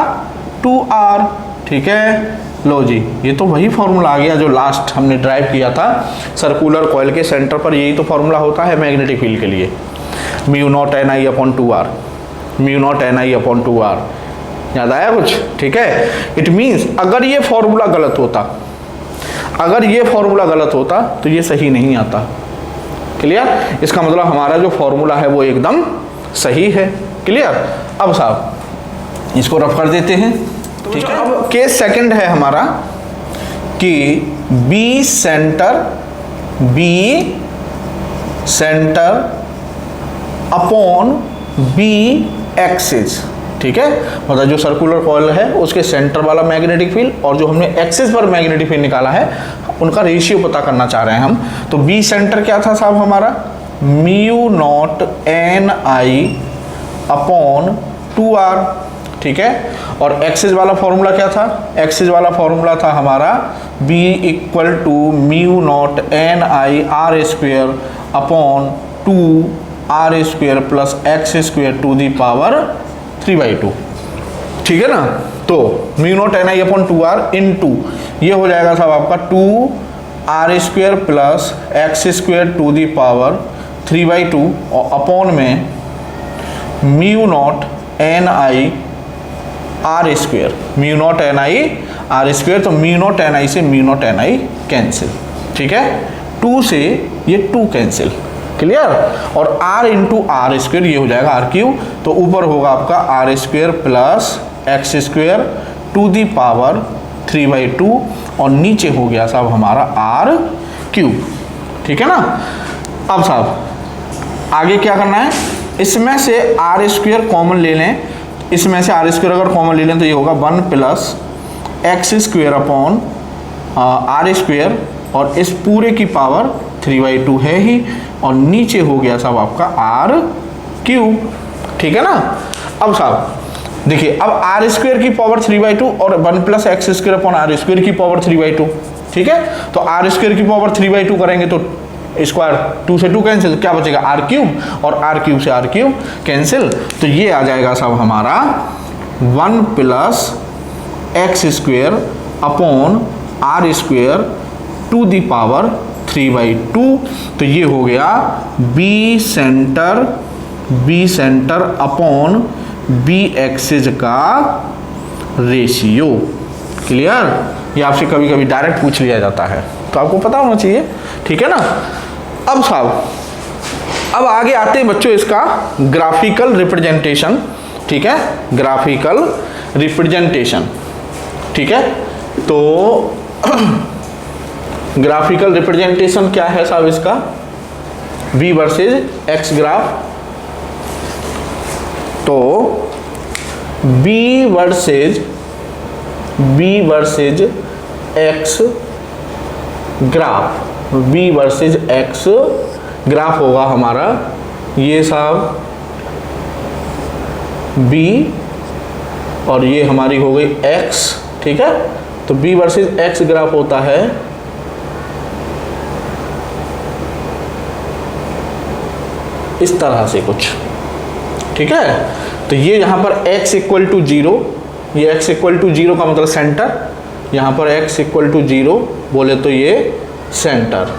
2r, ठीक है। लो जी, ये तो वही फॉर्मूला आ गया जो लास्ट हमने ड्राइव किया था सर्कुलर कॉइल के सेंटर पर। यही तो फॉर्मूला होता है मैग्नेटिक फील्ड के लिए, mu not an I upon 2r, mu not an I upon 2r। याद आया कुछ, ठीक है। इट मीन्स अगर ये फॉर्मूला गलत होता, अगर ये फॉर्मूला गलत होता तो ये सही नहीं आता। क्लियर? इसका मतलब हमारा जो फॉर्मूला है वो एकदम सही है। क्लियर? अब साहब इसको रफ कर देते हैं, ठीक है। अब केस सेकंड है हमारा कि B centre upon B axis, ठीक है। मतलब जो सर्कुलर कॉइल है उसके सेंटर वाला मैग्नेटिक फील्ड और जो हमने एक्सिस पर मैग्नेटिक फील्ड निकाला है उनका रेशियो पता करना चाह रहे हैं हम। तो बी सेंटर क्या था साहब हमारा, mu not an I upon 2r, ठीक है। और एक्सिस वाला फॉर्मूला क्या था, एक्सिस वाला फॉर्मूला था हमारा b equal to mu not an I R square upon 2 R square plus x square to the power 3/2, ठीक है ना। तो mu not an I upon 2r into ये हो जाएगा साहब आपका 2 R square plus x square to the power 3/2 और अपॉन में mu not an I R square, mu not an I R square. तो म्यू नॉट एन आई से mu not an I cancel, ठीक है, 2 से ये 2 कैंसिल, क्लियर। और r into R square ये हो जाएगा आर क्यूब, तो ऊपर होगा आपका R square plus x square to the power 3/2 और नीचे हो गया साहब हमारा आर क्यूब, ठीक है ना। अब साहब आगे क्या करना है, इसमें से आर स्क्वेयर कॉमन ले लें, इसमें से आर स्क्वेयर अगर कॉमन ले लें तो ये होगा 1 plus x square upon R square और इस पूरे की पावर 3/2 है ही और नीचे हो गया साहब आपका आर क्यूब, ठीक है ना। अब साहब देखिए, अब आर स्क्वेयर की पावर 3/2 और 1 plus x square upon R square की पावर 3/2, ठीक है। तो आर स्क्वेयर की पावर 3/2 करेंगे तो स्क्वायर 2 से 2 कैंसिल, क्या बचेगा आर क्यूब और आर क्यूब से आर क्यूब कैंसिल। तो ये आ जाएगा साहब हमारा 1 plus x square upon R square to the power 3/2। तो ये हो गया B centre upon B axis का रेशियो, क्लियर। ये आपसे कभी कभी डायरेक्ट पूछ लिया जाता है तो आपको पता होना चाहिए, ठीक है ना। अब साहब अब आगे आते हैं बच्चों इसका ग्राफिकल रिप्रेजेंटेशन, ठीक है, ग्राफिकल रिप्रेजेंटेशन, ठीक है। तो ग्राफिकल रिप्रेजेंटेशन क्या है साहब इसका, v वर्सेज x ग्राफ। तो b versus x graph, b versus x graph होगा हमारा ये साहब b और ये हमारी हो गई x, ठीक है। तो b वर्सेज x ग्राफ होता है इस तरह से कुछ, ठीक है। तो ये यहाँ पर x इक्वल टू 0, ये x इक्वल टू 0 का मतलब सेंटर, यहाँ पर x इक्वल टू 0 बोले तो ये सेंटर,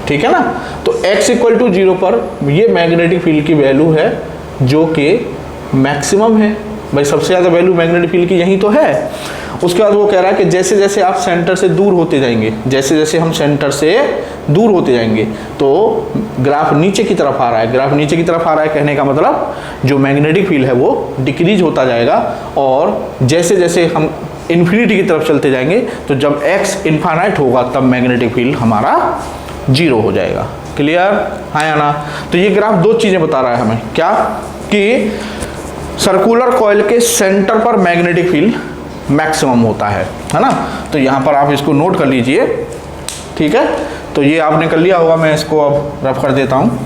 ठीक है ना। तो x इक्वल टू 0 पर ये मैग्नेटिक फील्ड की वैल्यू है जो कि मैक्सिमम है, भाई सबसे ज़्यादा वैल्यू मैग्नेटिक फील्ड की यही तो है। उसके बाद वो कह रहा है कि जैसे जैसे आप सेंटर से दूर होते जाएंगे, जैसे जैसे हम सेंटर से दूर होते जाएंगे तो ग्राफ नीचे की तरफ आ रहा है, ग्राफ नीचे की तरफ आ रहा है कहने का मतलब जो मैग्नेटिक फील्ड है वो डिक्रीज होता जाएगा और जैसे जैसे हम इन्फिनिटी की तरफ चलते जाएंगे तो जब x इन्फानाइट होगा तब मैग्नेटिक फील्ड हमारा 0 हो जाएगा, क्लियर है या ना। तो ये ग्राफ दो चीज़ें बता रहा है हमें, क्या कि सर्कुलर कॉइल के सेंटर पर मैग्नेटिक फील्ड मैक्सिमम होता है ना। तो यहाँ पर आप इसको नोट कर लीजिए, ठीक है। तो ये आपने कर लिया होगा, मैं इसको अब रफ कर देता हूँ।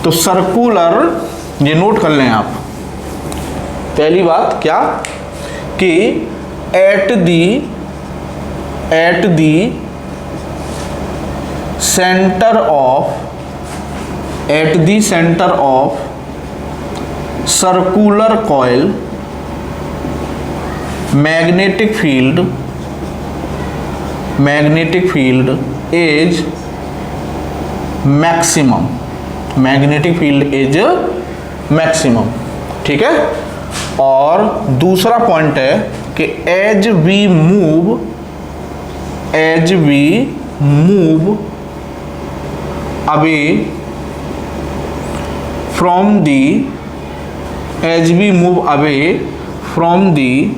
तो सर्कुलर, ये नोट कर लें आप, पहली बात क्या कि at the centre of circular coil magnetic field is maximum, magnetic field is maximum, ठीक है। और दूसरा पॉइंट है कि as we move away from the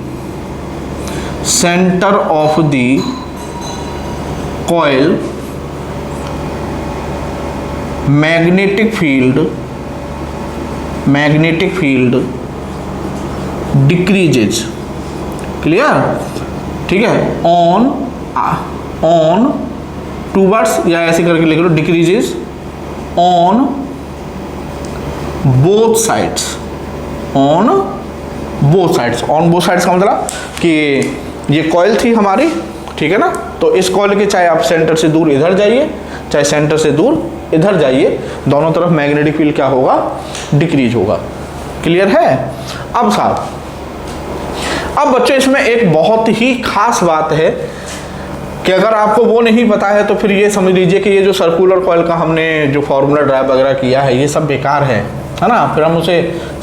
center of the coil, magnetic field decreases, clear, ठीक है। on towards या ऐसे करके लिख लो, decreases on both sides, on both sides का मतलब कि ये कॉइल थी हमारी, ठीक है ना। तो इस कॉइल के चाहे आप सेंटर से दूर इधर जाइए, चाहे सेंटर से दूर इधर जाइए, दोनों तरफ मैग्नेटिक फील्ड क्या होगा, डिक्रीज होगा, क्लियर है। अब साहब अब बच्चों इसमें एक बहुत ही खास बात है, कि अगर आपको वो नहीं पता है तो फिर ये समझ लीजिए कि ये जो सर्कुलर कॉइल का हमने जो फार्मूला ड्राइव वगैरह किया है ये सब बेकार है ना, फिर हम उसे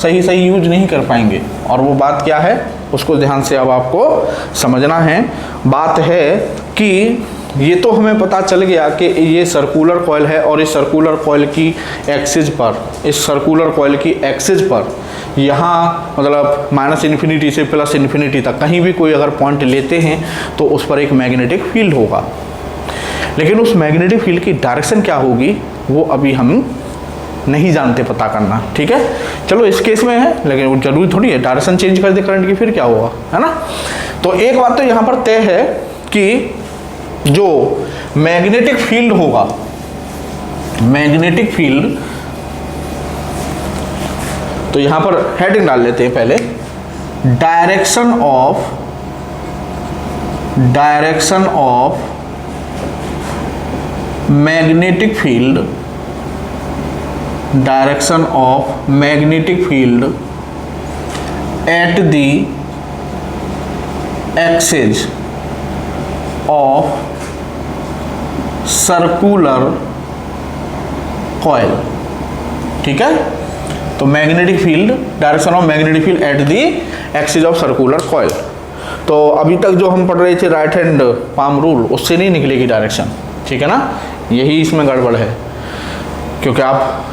सही सही यूज नहीं कर पाएंगे। और वो बात क्या है उसको ध्यान से अब आपको समझना है। बात है कि ये तो हमें पता चल गया कि ये सर्कुलर कॉइल है और इस सर्कुलर कॉइल की एक्सिस पर, इस सर्कुलर कॉइल की एक्सिस पर यहाँ मतलब -इन्फिनिटी से +इन्फिनिटी तक कहीं भी कोई अगर पॉइंट लेते हैं तो उस पर एक मैग्नेटिक फील्ड होगा, लेकिन उस मैग्नेटिक फील्ड की डायरेक्शन क्या होगी वो अभी हम नहीं जानते पता करना, ठीक है। चलो इस केस में है, लेकिन वो जरूरी थोड़ी है डायरेक्शन चेंज कर दे करंट की फिर क्या होगा, है ना। तो एक बात तो यहाँ पर तय है कि जो मैग्नेटिक फील्ड होगा, मैग्नेटिक फील्ड, तो यहां पर हेडिंग डाल लेते हैं पहले, direction of magnetic field, direction of magnetic field at the axis of circular coil, ठीक है। तो magnetic field, direction of magnetic field at the axis of circular coil. तो अभी तक जो हम पढ़ रहे थे राइट हैंड पाम रूल, उससे नहीं निकलेगी डायरेक्शन, ठीक है ना, यही इसमें गड़बड़ है, क्योंकि आप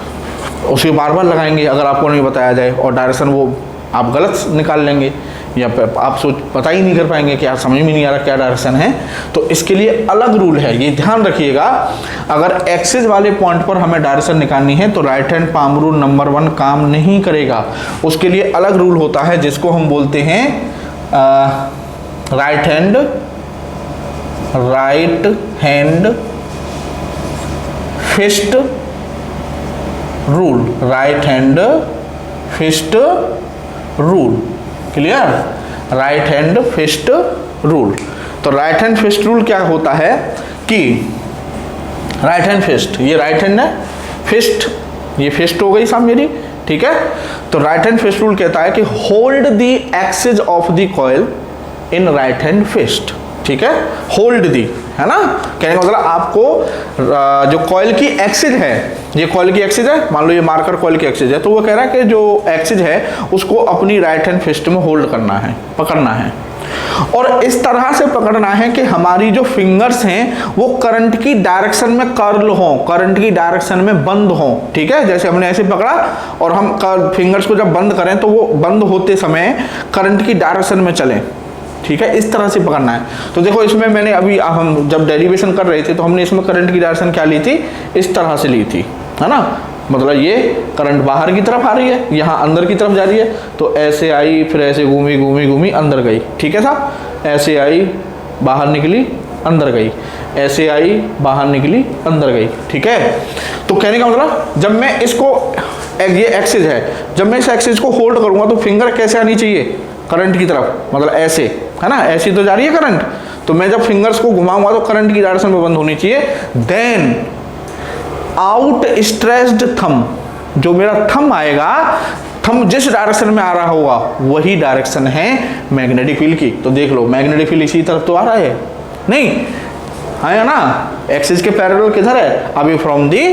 उसे बार बार लगाएंगे अगर आपको नहीं बताया जाए, और डायरेक्शन वो आप गलत निकाल लेंगे या आप पता ही नहीं कर पाएंगे कि यार समझ में नहीं आ रहा क्या डायरेक्शन है। तो इसके लिए अलग रूल है, ये ध्यान रखिएगा। अगर एक्सिस वाले पॉइंट पर हमें डायरेक्शन निकालनी है तो right hand palm rule number 1 काम नहीं करेगा, उसके लिए अलग रूल होता है जिसको हम बोलते हैं right hand fist rule, right hand fist rule, clear, right hand fist rule. तो राइट हैंड फिस्ट रूल क्या होता है कि राइट हैंड फिस्ट, ये राइट हैंड है, फिस्ट ये फिस्ट हो गई साहब मेरी, ठीक है। तो राइट हैंड फिस्ट रूल कहता है कि hold the axis of the coil in right hand fist, ठीक है, होल्ड दी, है ना। कहने का मतलब आपको जो कॉइल की एक्सिस है, ये कॉइल की एक्सिस है, मान लो ये मार्कर कॉइल की एक्सिस है, तो वो कह रहा है कि जो एक्सिस है उसको अपनी राइट हैंड फिस्ट में होल्ड करना है, पकड़ना है, और इस तरह से पकड़ना है कि हमारी जो फिंगर्स हैं वो करंट की डायरेक्शन में कर्ल हों, करंट की डायरेक्शन में बंद हों, ठीक है। जैसे हमने ऐसे पकड़ा और हम फिंगर्स को जब बंद करें तो वो बंद होते समय करंट की डायरेक्शन में चलें, ठीक है, इस तरह से पकड़ना है। तो देखो इसमें मैंने अभी हम जब डेरिवेशन कर रहे थे तो हमने इसमें करंट की डायरेक्शन क्या ली थी, इस तरह से ली थी, है ना। मतलब ये करंट बाहर की तरफ आ रही है, यहाँ अंदर की तरफ जा रही है, तो ऐसे आई फिर ऐसे घूमी घूमी घूमी अंदर गई, ठीक है साहब, ऐसे आई बाहर निकली अंदर गई, ऐसे आई बाहर निकली अंदर गई, ठीक है। तो कहने का मतलब जब मैं इसको, ये एक्सिस है, जब मैं इस एक्सिस को होल्ड करूँगा तो फिंगर कैसे आनी चाहिए, करंट की तरफ, मतलब ऐसे, है ना, ऐसी तो जा रही है करंट, तो मैं जब फिंगर्स को घुमाऊंगा तो करंट की डायरेक्शन में बंद होनी चाहिए। देन आउट स्ट्रेच्ड थंब, जो मेरा थंब आएगा, थंब जिस डायरेक्शन में आ रहा होगा वही डायरेक्शन है मैग्नेटिक फील्ड की। तो देख लो मैग्नेटिक फील्ड इसी तरफ तो आ रहा है, नहीं है ना, एक्सिस के पैरेलल किधर है, अभी फ्रॉम दी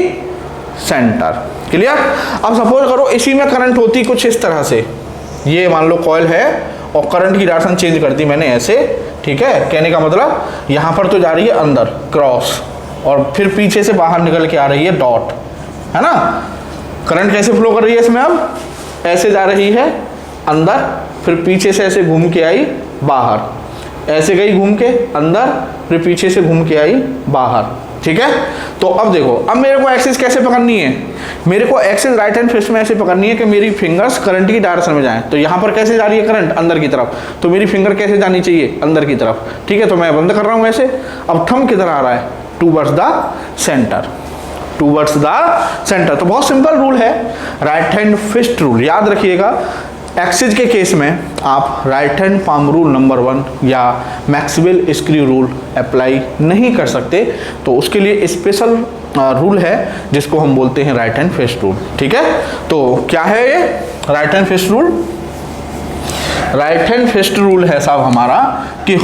सेंटर, क्लियर। अब सपोज करो इसी में करंट होती कुछ इस तरह से, ये मान लो कॉइल है और करंट की डायरेक्शन चेंज करती मैंने ऐसे, ठीक है। कहने का मतलब यहाँ पर तो जा रही है अंदर क्रॉस, और फिर पीछे से बाहर निकल के आ रही है डॉट, है ना। करंट कैसे फ्लो कर रही है इसमें, अब ऐसे जा रही है अंदर, फिर पीछे से ऐसे घूम के आई बाहर, ऐसे गई घूम के अंदर, फिर पीछे से घूम के आई बाहर, ठीक है। तो अब देखो, अब मेरे को एक्सिस कैसे पकड़नी है, मेरे को एक्सिस राइट हैंड फिस्ट में ऐसे पकड़नी है कि मेरी फिंगर्स करंट की डायरेक्शन में जाएं। तो यहाँ पर कैसे जा रही है करंट, अंदर की तरफ, तो मेरी फिंगर कैसे जानी चाहिए, अंदर की तरफ, ठीक है। तो मैं बंद कर रहा हूँ ऐसे, अब थंब किधर आ रहा है, towards the centre, towards the centre. तो बहुत सिंपल रूल है, राइट हैंड फिस्ट रूल, याद रखिएगा। एक्सिस के केस में आप right hand palm rule number 1 या मैक्सवेल स्क्रू रूल अप्लाई नहीं कर सकते, तो उसके लिए स्पेशल रूल है जिसको हम बोलते हैं राइट हैंड फिस्ट रूल, ठीक है। तो क्या है ये right hand fist rule, right hand fist rule है साहब हमारा कि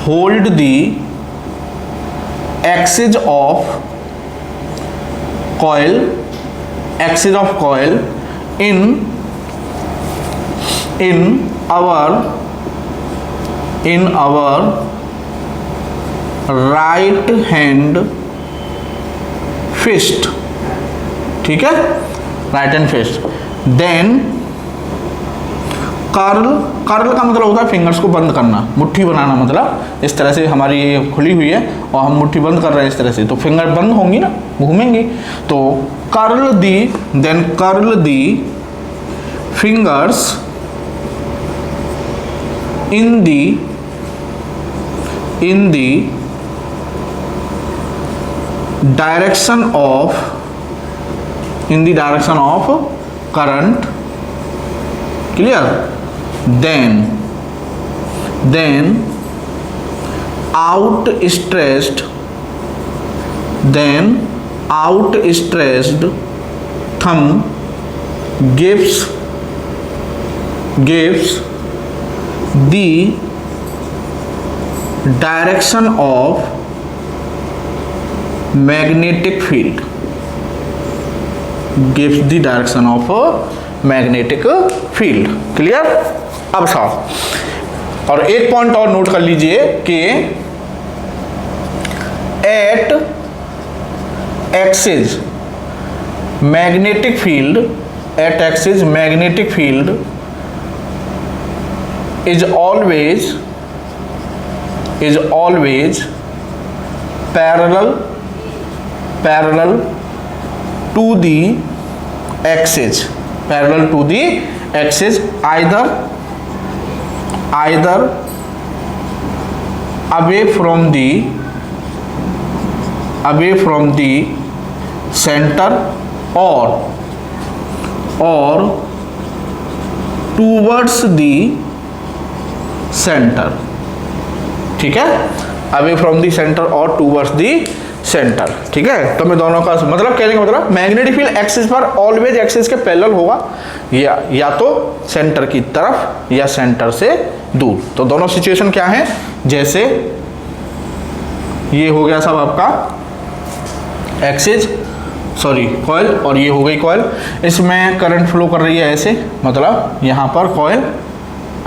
hold the axis of coil, axis of coil in our right hand fist, ठीक है, right hand fist. Then curl का मतलब होता है फिंगर्स को बंद करना, मुट्ठी बनाना, मतलब इस तरह से हमारी ये खुली हुई है और हम मुट्ठी बंद कर रहे हैं इस तरह से, तो फिंगर बंद होंगी ना, घूमेंगी। तो curl the fingers in the direction of current, clear. then outstretched thumb gives the direction of magnetic field, clear. अब साफ, और एक पॉइंट और नोट कर लीजिए कि at axis magnetic field is always parallel to the axis, either away from the center or towards the center, ठीक है, away from the center और towards the center, ठीक है। तो मैं दोनों का मतलब कहने का मतलब मैग्नेटिक फील्ड एक्सिस पर ऑलवेज एक्सिस के पैरेलल होगा, या तो सेंटर की तरफ या सेंटर से दूर। तो दोनों सिचुएशन क्या है, जैसे ये हो गया सब आपका एक्सिस, सॉरी कॉइल, और ये हो गई कॉइल, इसमें करंट फ्लो कर रही है ऐसे, मतलब यहाँ पर कॉइल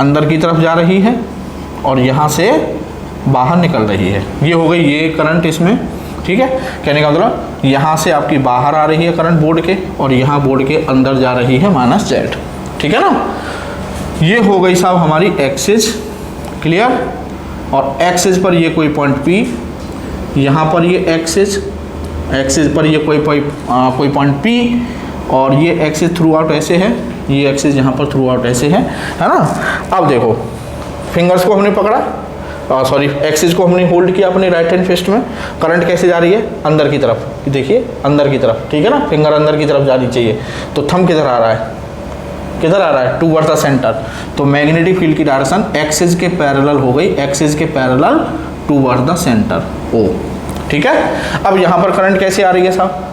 अंदर की तरफ जा रही है और यहाँ से बाहर निकल रही है, ये हो गई ये करंट इसमें, ठीक है। कहने का मतलब यहाँ से आपकी बाहर आ रही है करंट बोर्ड के, और यहाँ बोर्ड के अंदर जा रही है -Z, ठीक है ना। ये हो गई साहब हमारी एक्सिस, क्लियर। और एक्सिस पर ये कोई पॉइंट P, यहाँ पर ये एक्सिस पर ये कोई पॉइंट P, और ये एक्सिस थ्रू आउट ऐसे है, ये एक्सिस यहाँ पर थ्रू आउट ऐसे है ना। अब देखो फिंगर्स को हमने पकड़ा, सॉरी एक्सिस को हमने होल्ड किया अपने राइट हैंड फिस्ट में, करंट कैसे जा रही है, अंदर की तरफ, देखिए अंदर की तरफ, ठीक है ना, फिंगर अंदर की तरफ जानी चाहिए। तो थंब किधर आ रहा है, टूवर्ड्स द सेंटर। तो मैग्नेटिक फील्ड की डायरेक्शन एक्सिस के पैरेलल हो गई, टूवर्ड्स द सेंटर O, ठीक है। अब यहाँ पर करंट कैसे आ रही है साहब,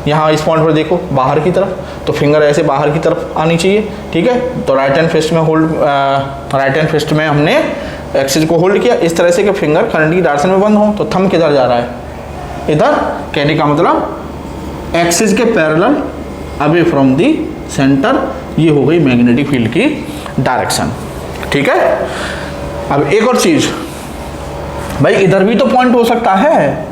यहाँ इस पॉइंट पर देखो बाहर की तरफ, तो फिंगर ऐसे बाहर की तरफ आनी चाहिए, ठीक है। तो राइट हैंड फिस्ट में हमने एक्सिस को होल्ड किया इस तरह से कि फिंगर करंट की डायरेक्शन में बंद हो। तो थंब किधर जा रहा है, इधर। कहने का मतलब एक्सिस के parallel away from the centre, ये हो गई मैग्नेटिक फील्ड की डायरेक्शन, ठीक है। अब एक और चीज भाई, इधर भी तो पॉइंट हो सकता है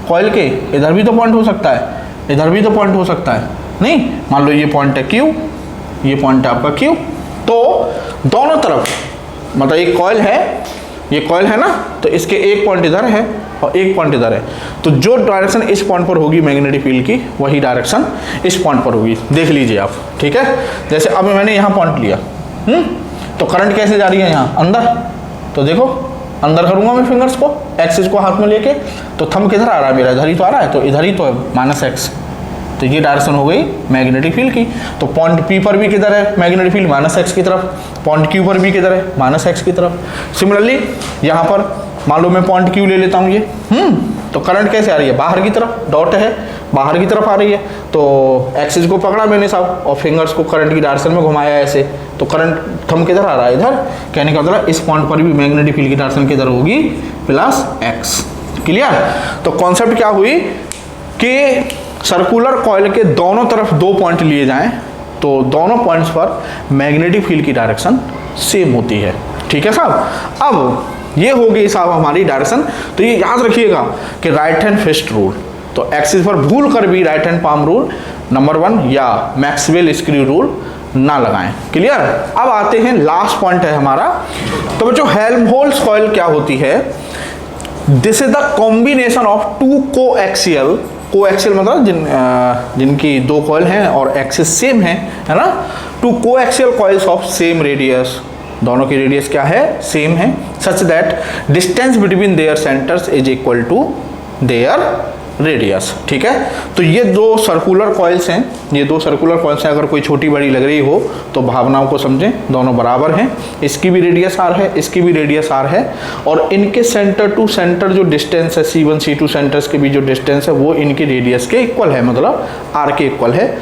कॉइल के, इधर भी तो पॉइंट हो सकता है, इधर भी तो पॉइंट हो सकता है, नहीं। मान लो ये पॉइंट है Q, ये पॉइंट है आपका Q, तो दोनों तरफ मतलब एक कॉइल है, ये कॉइल है ना, तो इसके एक पॉइंट इधर है और एक पॉइंट इधर है, तो जो डायरेक्शन इस पॉइंट पर होगी मैग्नेटिक फील्ड की, वही डायरेक्शन इस पॉइंट पर होगी, देख लीजिए आप, ठीक है। जैसे अब मैंने यहाँ पॉइंट लिया, तो करंट कैसे जा रही है यहाँ अंदर, तो देखो अंदर करूँगा मैं फिंगर्स को, एक्सिस को हाथ में लेके, तो थंब किधर आ रहा है मेरा, इधर ही तो आ रहा है, तो इधर ही तो है -X, तो ये डायरेक्शन हो गई मैग्नेटिक फील्ड की। तो पॉइंट P पर भी किधर है मैग्नेटिक फील्ड, -X की तरफ, पॉइंट Q पर भी किधर है, -X की तरफ। सिमिलरली यहाँ पर मान लो मैं पॉइंट Q ले लेता हूँ ये, तो करंट कैसे आ रही है, बाहर की तरफ, डॉट है बाहर की तरफ आ रही है, तो एक्सिस को पकड़ा मैंने साहब और फिंगर्स को करंट की डायरेक्शन में घुमाया ऐसे, तो करंट थंब किधर आ रहा है, इधर। कहने का मतलब इस पॉइंट पर भी मैग्नेटिक फील्ड की डायरेक्शन किधर होगी, प्लस एक्स। क्लियर। तो कॉन्सेप्ट क्या हुई कि सर्कुलर कॉइल के दोनों तरफ 2 पॉइंट लिए जाएं तो दोनों पॉइंट्स पर मैग्नेटिक फील्ड की डायरेक्शन सेम होती है। ठीक है साहब। अब ये हो गई साहब हमारी डायरेक्शन। तो ये याद रखिएगा कि राइट हैंड फिस्ट रूल, तो एक्सिस पर भूल कर भी right hand palm rule number 1 या मैक्सवेल स्क्रू रूल ना लगाएं। क्लियर। अब आते हैं लास्ट पॉइंट है हमारा। तो बच्चों हेल्महोल्ट्ज कॉइल क्या होती है, this is the combination of 2 coaxial, coaxial मतलब जिनकी 2 कॉइल हैं और एक्सिस सेम है ना, 2 coaxial coils of same radius, दोनों की रेडियस क्या है, सेम है, such that distance between their centres is equal to their radius. ठीक है। तो ये 2 सर्कुलर कॉइल्स हैं, ये 2 सर्कुलर कॉइल्स हैं। अगर कोई छोटी बड़ी लग रही हो तो भावनाओं को समझें, दोनों बराबर हैं। इसकी भी रेडियस आर है, इसकी भी रेडियस आर है, और इनके सेंटर टू सेंटर जो डिस्टेंस है C1 C2 सेंटर्स के बीच जो डिस्टेंस है वो इनकी रेडियस के इक्वल है, मतलब आर के इक्वल है।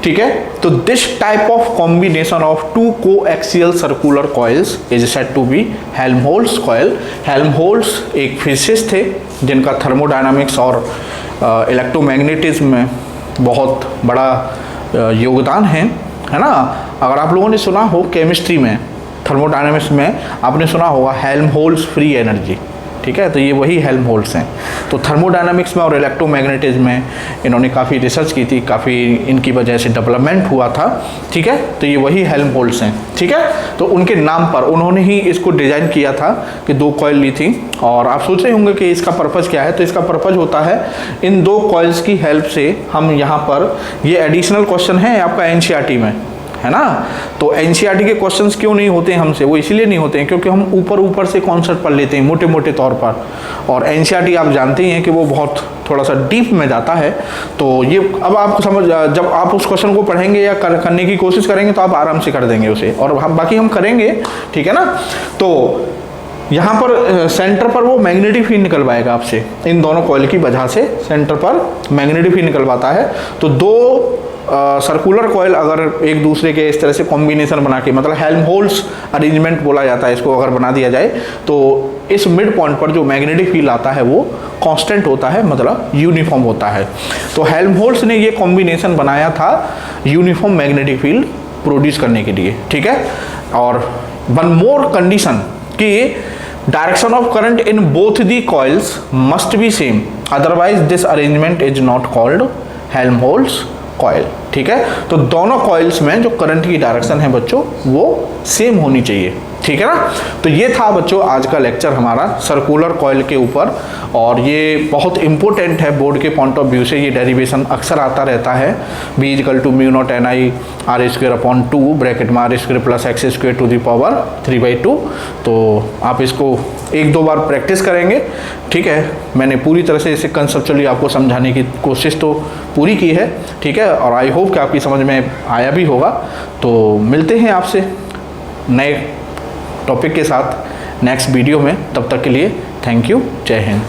ठीक है। तो this type of combination of 2 coaxial circular coils is said to be Helmholtz coil. Helmholtz एक फिजिसिस्ट थे जिनका थर्मोडायनामिक्स और इलेक्ट्रोमैग्नेटिज्म में बहुत बड़ा योगदान है ना। अगर आप लोगों ने सुना हो केमिस्ट्री में, थर्मोडायनामिक्स में आपने सुना होगा हेल्महोल्ट्ज फ्री एनर्जी। ठीक है। तो ये वही हेल्महोल्ट्ज हैं। तो थर्मोडायनामिक्स में और इलेक्ट्रोमैग्नेटिज्म में इन्होंने काफ़ी रिसर्च की थी, काफ़ी इनकी वजह से डेवलपमेंट हुआ था। ठीक है। तो ये वही हेल्महोल्ट्ज हैं। ठीक है। तो उनके नाम पर उन्होंने ही इसको डिज़ाइन किया था कि 2 कॉइल ली थी। और आप सोच रहे होंगे कि इसका पर्पज़ क्या है, तो इसका पर्पज़ होता है इन 2 कॉइल्स की हेल्प से हम यहाँ पर, ये एडिशनल क्वेश्चन है आपका एनसीईआरटी में, है ना। तो एनसीईआरटी के क्वेश्चंस क्यों नहीं होते हैं हमसे, वो इसलिए नहीं होते हैं क्योंकि हम ऊपर से कॉन्सेप्ट पढ़ लेते हैं मोटे मोटे तौर पर, और एनसीईआरटी आप जानते ही हैं कि वो बहुत थोड़ा सा डीप में जाता है। तो ये अब आपको समझ, जब आप उस क्वेश्चन को पढ़ेंगे या करने की कोशिश करेंगे तो आप आराम से कर देंगे उसे, और हम बाकी हम करेंगे। ठीक है ना। तो यहाँ पर सेंटर पर वो मैग्नेटिक फील्ड निकलवाएगा आपसे, इन दोनों कॉइल की वजह से सेंटर पर मैग्नेटिक फील्ड निकलवाता है। तो 2 सर्कुलर कॉइल अगर एक दूसरे के इस तरह से कॉम्बिनेशन बना के, मतलब हेल्महोल्ट्ज अरेंजमेंट बोला जाता है इसको, अगर बना दिया जाए तो इस मिड पॉइंट पर जो मैग्नेटिक फील्ड आता है वो कांस्टेंट होता है, मतलब यूनिफॉर्म होता है। तो हेल्महोल्ट्ज ने ये कॉम्बिनेशन बनाया था यूनिफॉर्म मैग्नेटिक फील्ड प्रोड्यूस करने के लिए। ठीक है। और वन मोर कंडीशन कि direction of current in both the coils must be same, otherwise this arrangement is not called Helmholtz coil. ठीक है। तो दोनों कॉइल्स में जो करंट की डायरेक्शन है बच्चों वो सेम होनी चाहिए। ठीक है ना। तो ये था बच्चों आज का लेक्चर हमारा सर्कुलर कॉइल के ऊपर, और ये बहुत इंपॉर्टेंट है बोर्ड के पॉइंट ऑफ व्यू से। ये डेरिवेशन अक्सर आता रहता है, B = μ0 Ni r² ब्रैकेट में r² plus x² to the power 3/2। तो आप इसको 1-2 बार प्रैक्टिस करेंगे। ठीक है। मैंने पूरी तरह से इसे कंसेप्चुअली आपको समझाने की कोशिश तो पूरी की है। ठीक है। और आई होप कि आपकी समझ में आया भी होगा। तो मिलते हैं आपसे नए टॉपिक के साथ नेक्स्ट वीडियो में। तब तक के लिए थैंक यू। जय हिंद।